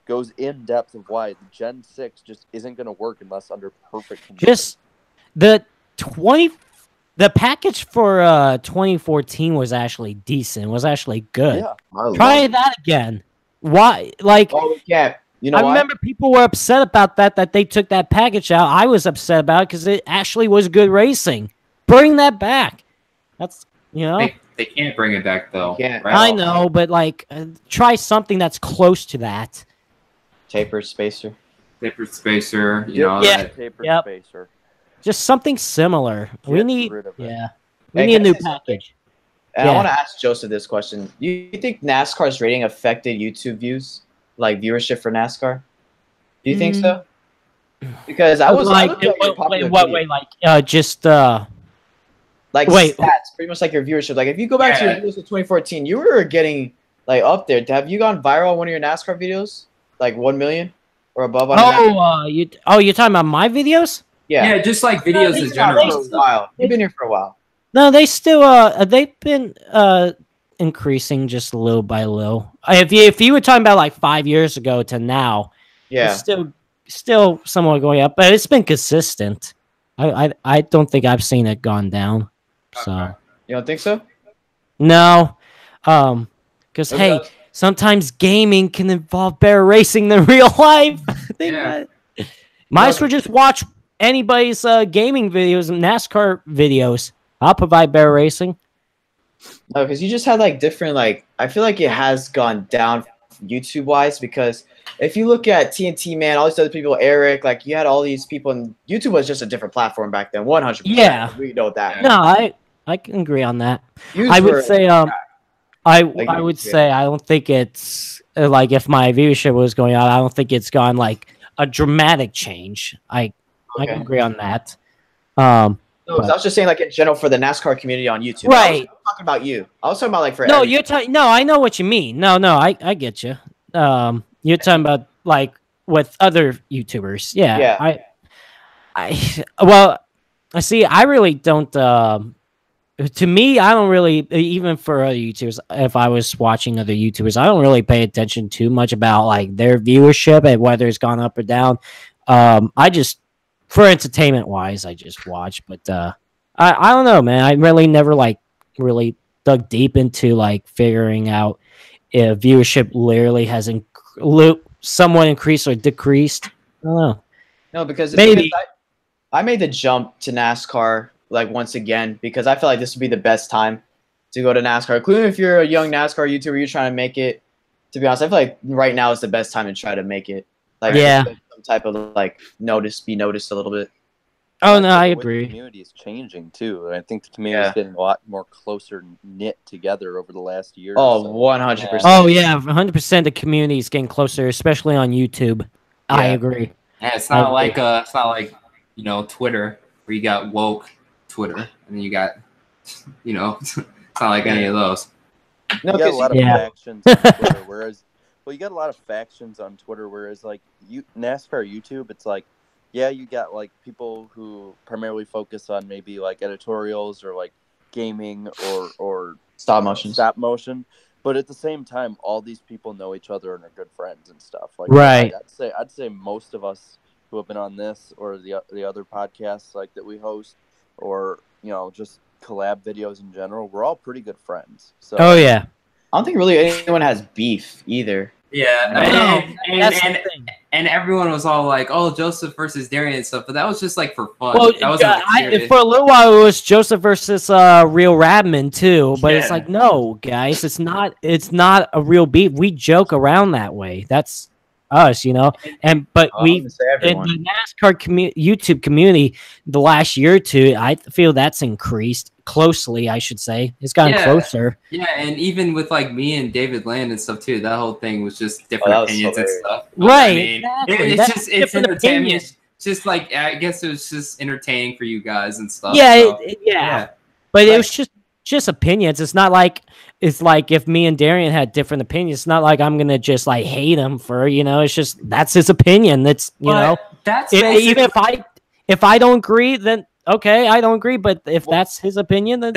goes in depth of why the Gen 6 just isn't going to work unless under perfect conditions.
Just the package for 2014 was actually decent. Was actually good.
Yeah,
try that again. Why? Like,
yeah.
I remember people were upset about that they took that package out. I was upset about it because it actually was good racing. Bring that back. That's
They can't bring it back though.
Can't.
Right?
I know, but like, try something that's close to that.
Taper spacer.
Tapered spacer,
Tapered spacer.
Just something similar. We need a
Hey,
new package.
And I want to ask Joseph this question. Do you think NASCAR's rating affected YouTube views, like viewership for NASCAR? Do you think so? Because I was
like,
stats, pretty much like your viewership. Like if you go back to your videos of 2014, you were getting like up there. Have you gone viral on one of your NASCAR videos, like 1 million or above?
You're talking about my videos?
Yeah, just like videos in general.
You've been here for a while.
No, they still they've been increasing just little by little. If you were talking about like 5 years ago to now, it's still somewhat going up, but it's been consistent. I don't think I've seen it gone down. So
you don't think so?
No, because hey, sometimes gaming can involve better racing than real life. Might as well just watch anybody's gaming videos and NASCAR videos. I'll provide better racing.
No, because you just had like different I feel like it has gone down YouTube wise because if you look at TNT, man, all these other people, Eric, like you had all these people, and YouTube was just a different platform back then. 100%.
Yeah,
we know that.
No, I can agree on that. I would say I would say I don't think it's like if my viewership was going out, I don't think it's gone like a dramatic change. I can agree on that.
No, I was just saying, like in general, for the NASCAR community on YouTube.
Right.
I was talking about you. I was talking about like for
no, you're talking. No, I know what you mean. No, I get you. You're talking about like with other YouTubers. Yeah. I see. I really don't. To me, I don't really, even for other YouTubers, if I was watching other YouTubers, I don't really pay attention too much about like their viewership and whether it's gone up or down. I just, for entertainment wise, I just watch. But I don't know, man. I really never like really dug deep into like figuring out if viewership literally has somewhat increased or decreased. I don't know.
No, because
maybe
I made the jump to NASCAR like once again because I feel like this would be the best time to go to NASCAR, including if you're a young NASCAR YouTuber, you're trying to make it. To be honest, I feel like right now is the best time to try to make it. Like some type of like be noticed a little bit.
Oh no, I agree.
The community is changing too. I think the community is getting a lot more closer knit together over the last year.
Oh, 100%.
Oh yeah, 100%. The community is getting closer, especially on YouTube. Yeah. I agree.
Yeah, it's not like Twitter where you got woke Twitter and then you got it's not like any of those.
No, you got a lot of factions on Twitter, whereas you got a lot of factions on Twitter, whereas like NASCAR YouTube, it's like you got like people who primarily focus on maybe like editorials or like gaming or
stop motion.
But at the same time, all these people know each other and are good friends and stuff. Like
right.
I'd say most of us who have been on this or the other podcasts like that we host or just collab videos in general, we're all pretty good friends. So
yeah.
I don't think really anyone has beef either.
Yeah, and everyone was all like, "Oh, Joseph versus Darian and stuff," but that was just like for fun.
Well,
that wasn't
for a little while it was Joseph versus real Radman too, but it's like, no, guys, it's not a real beef. We joke around that way. That's us, but we in the NASCAR YouTube community the last year or two, I feel that's increased closely, I should say. It's gotten closer.
Yeah, and even with like me and David Land and stuff too, that whole thing was just different opinions and stuff.
Right.
I mean,
exactly.
it's entertaining. It's just like, I guess it was just entertaining for you guys and stuff.
Yeah, so. But it was just opinions. It's not like if me and Darian had different opinions, it's not like I'm gonna just like hate him for it's just that's his opinion. That's
That's
Even if I don't agree, then okay, I don't agree. But if that's his opinion, then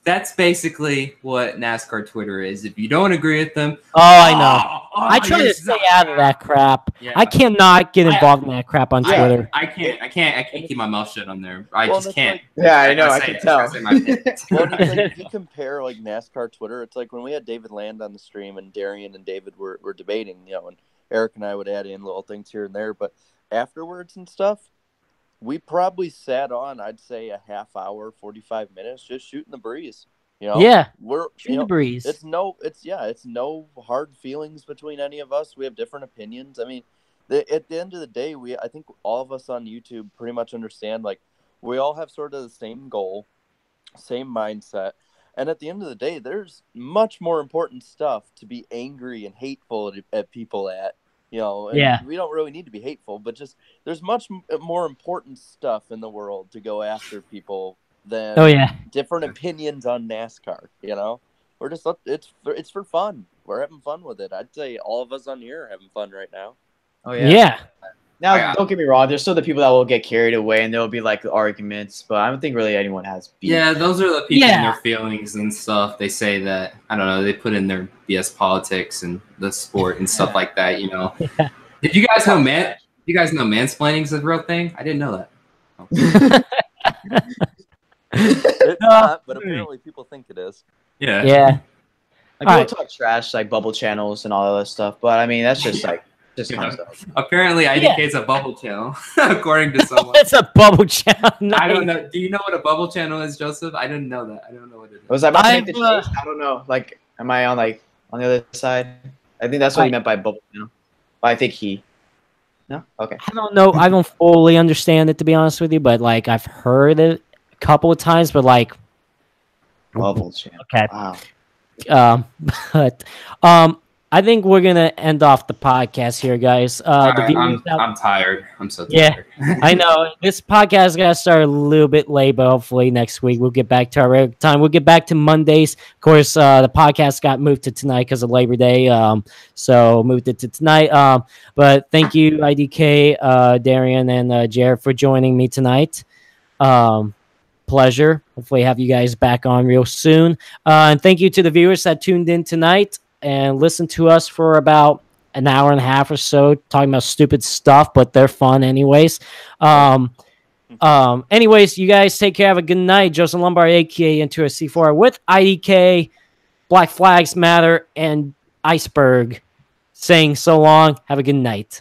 that's basically what NASCAR Twitter is. If you don't agree with them,
I know. I try to stay out of that crap.
Yeah.
I cannot get involved in that crap on Twitter.
I can't keep my mouth shut on there. I just can't.
Yeah, I know. I can tell.
Well, it's like, if you compare like NASCAR Twitter, it's like when we had David Land on the stream and Darian and David were debating, and Eric and I would add in little things here and there, but afterwards and stuff, we probably sat on, I'd say, a half hour, 45 minutes, just shooting the breeze.
Yeah,
we're
shooting the breeze.
It's no hard feelings between any of us. We have different opinions. I mean, at the end of the day, I think all of us on YouTube pretty much understand, like, we all have sort of the same goal, same mindset. And at the end of the day, there's much more important stuff to be angry and hateful at people at. And we don't really need to be hateful, but just there's much more important stuff in the world to go after people than different opinions on NASCAR. We're just it's for fun. We're having fun with it. I'd say all of us on here are having fun right now.
Oh yeah. Now, don't get me wrong. There's still the people that will get carried away, and there'll be like arguments. But I don't think really anyone has beef.
Yeah, those are the people in their feelings and stuff. They say that I don't know. They put in their BS politics and the sport and stuff like that. Did you guys know mansplaining is a real thing? I didn't know that.
It's not, but apparently people think it is.
Yeah.
Yeah.
Like, people talk trash, like bubble channels and all that stuff. But I mean, that's just like.
Apparently, IDK is a bubble channel, according to someone.
It's a bubble channel. Nice.
I don't know. Do you know what a bubble channel is, Joseph? I didn't know that. I don't know what it is.
Was I about to make the chase? I don't know. Like, am I on the other side? I think that's what he meant by bubble channel. But I think he. No. Okay.
I don't know. I don't fully understand it, to be honest with you. But like, I've heard it a couple of times. But like,
bubble channel.
Okay.
Wow.
But I think we're gonna end off the podcast here, guys.
I'm tired. I'm so tired.
Yeah, I know this podcast got to start a little bit late, but hopefully next week we'll get back to our regular time. We'll get back to Mondays. Of course, the podcast got moved to tonight because of Labor Day, so moved it to tonight. But thank you, IDK, Darian, and Jared for joining me tonight. Pleasure. Hopefully, have you guys back on real soon. And thank you to the viewers that tuned in tonight and listen to us for about an hour and a half or so talking about stupid stuff, but they're fun anyways. Anyways, you guys take care. Have a good night. Joseph Lombard, aka N2SC4R, with IDK, Black Flags Matter, and Iceberg saying so long. Have a good night.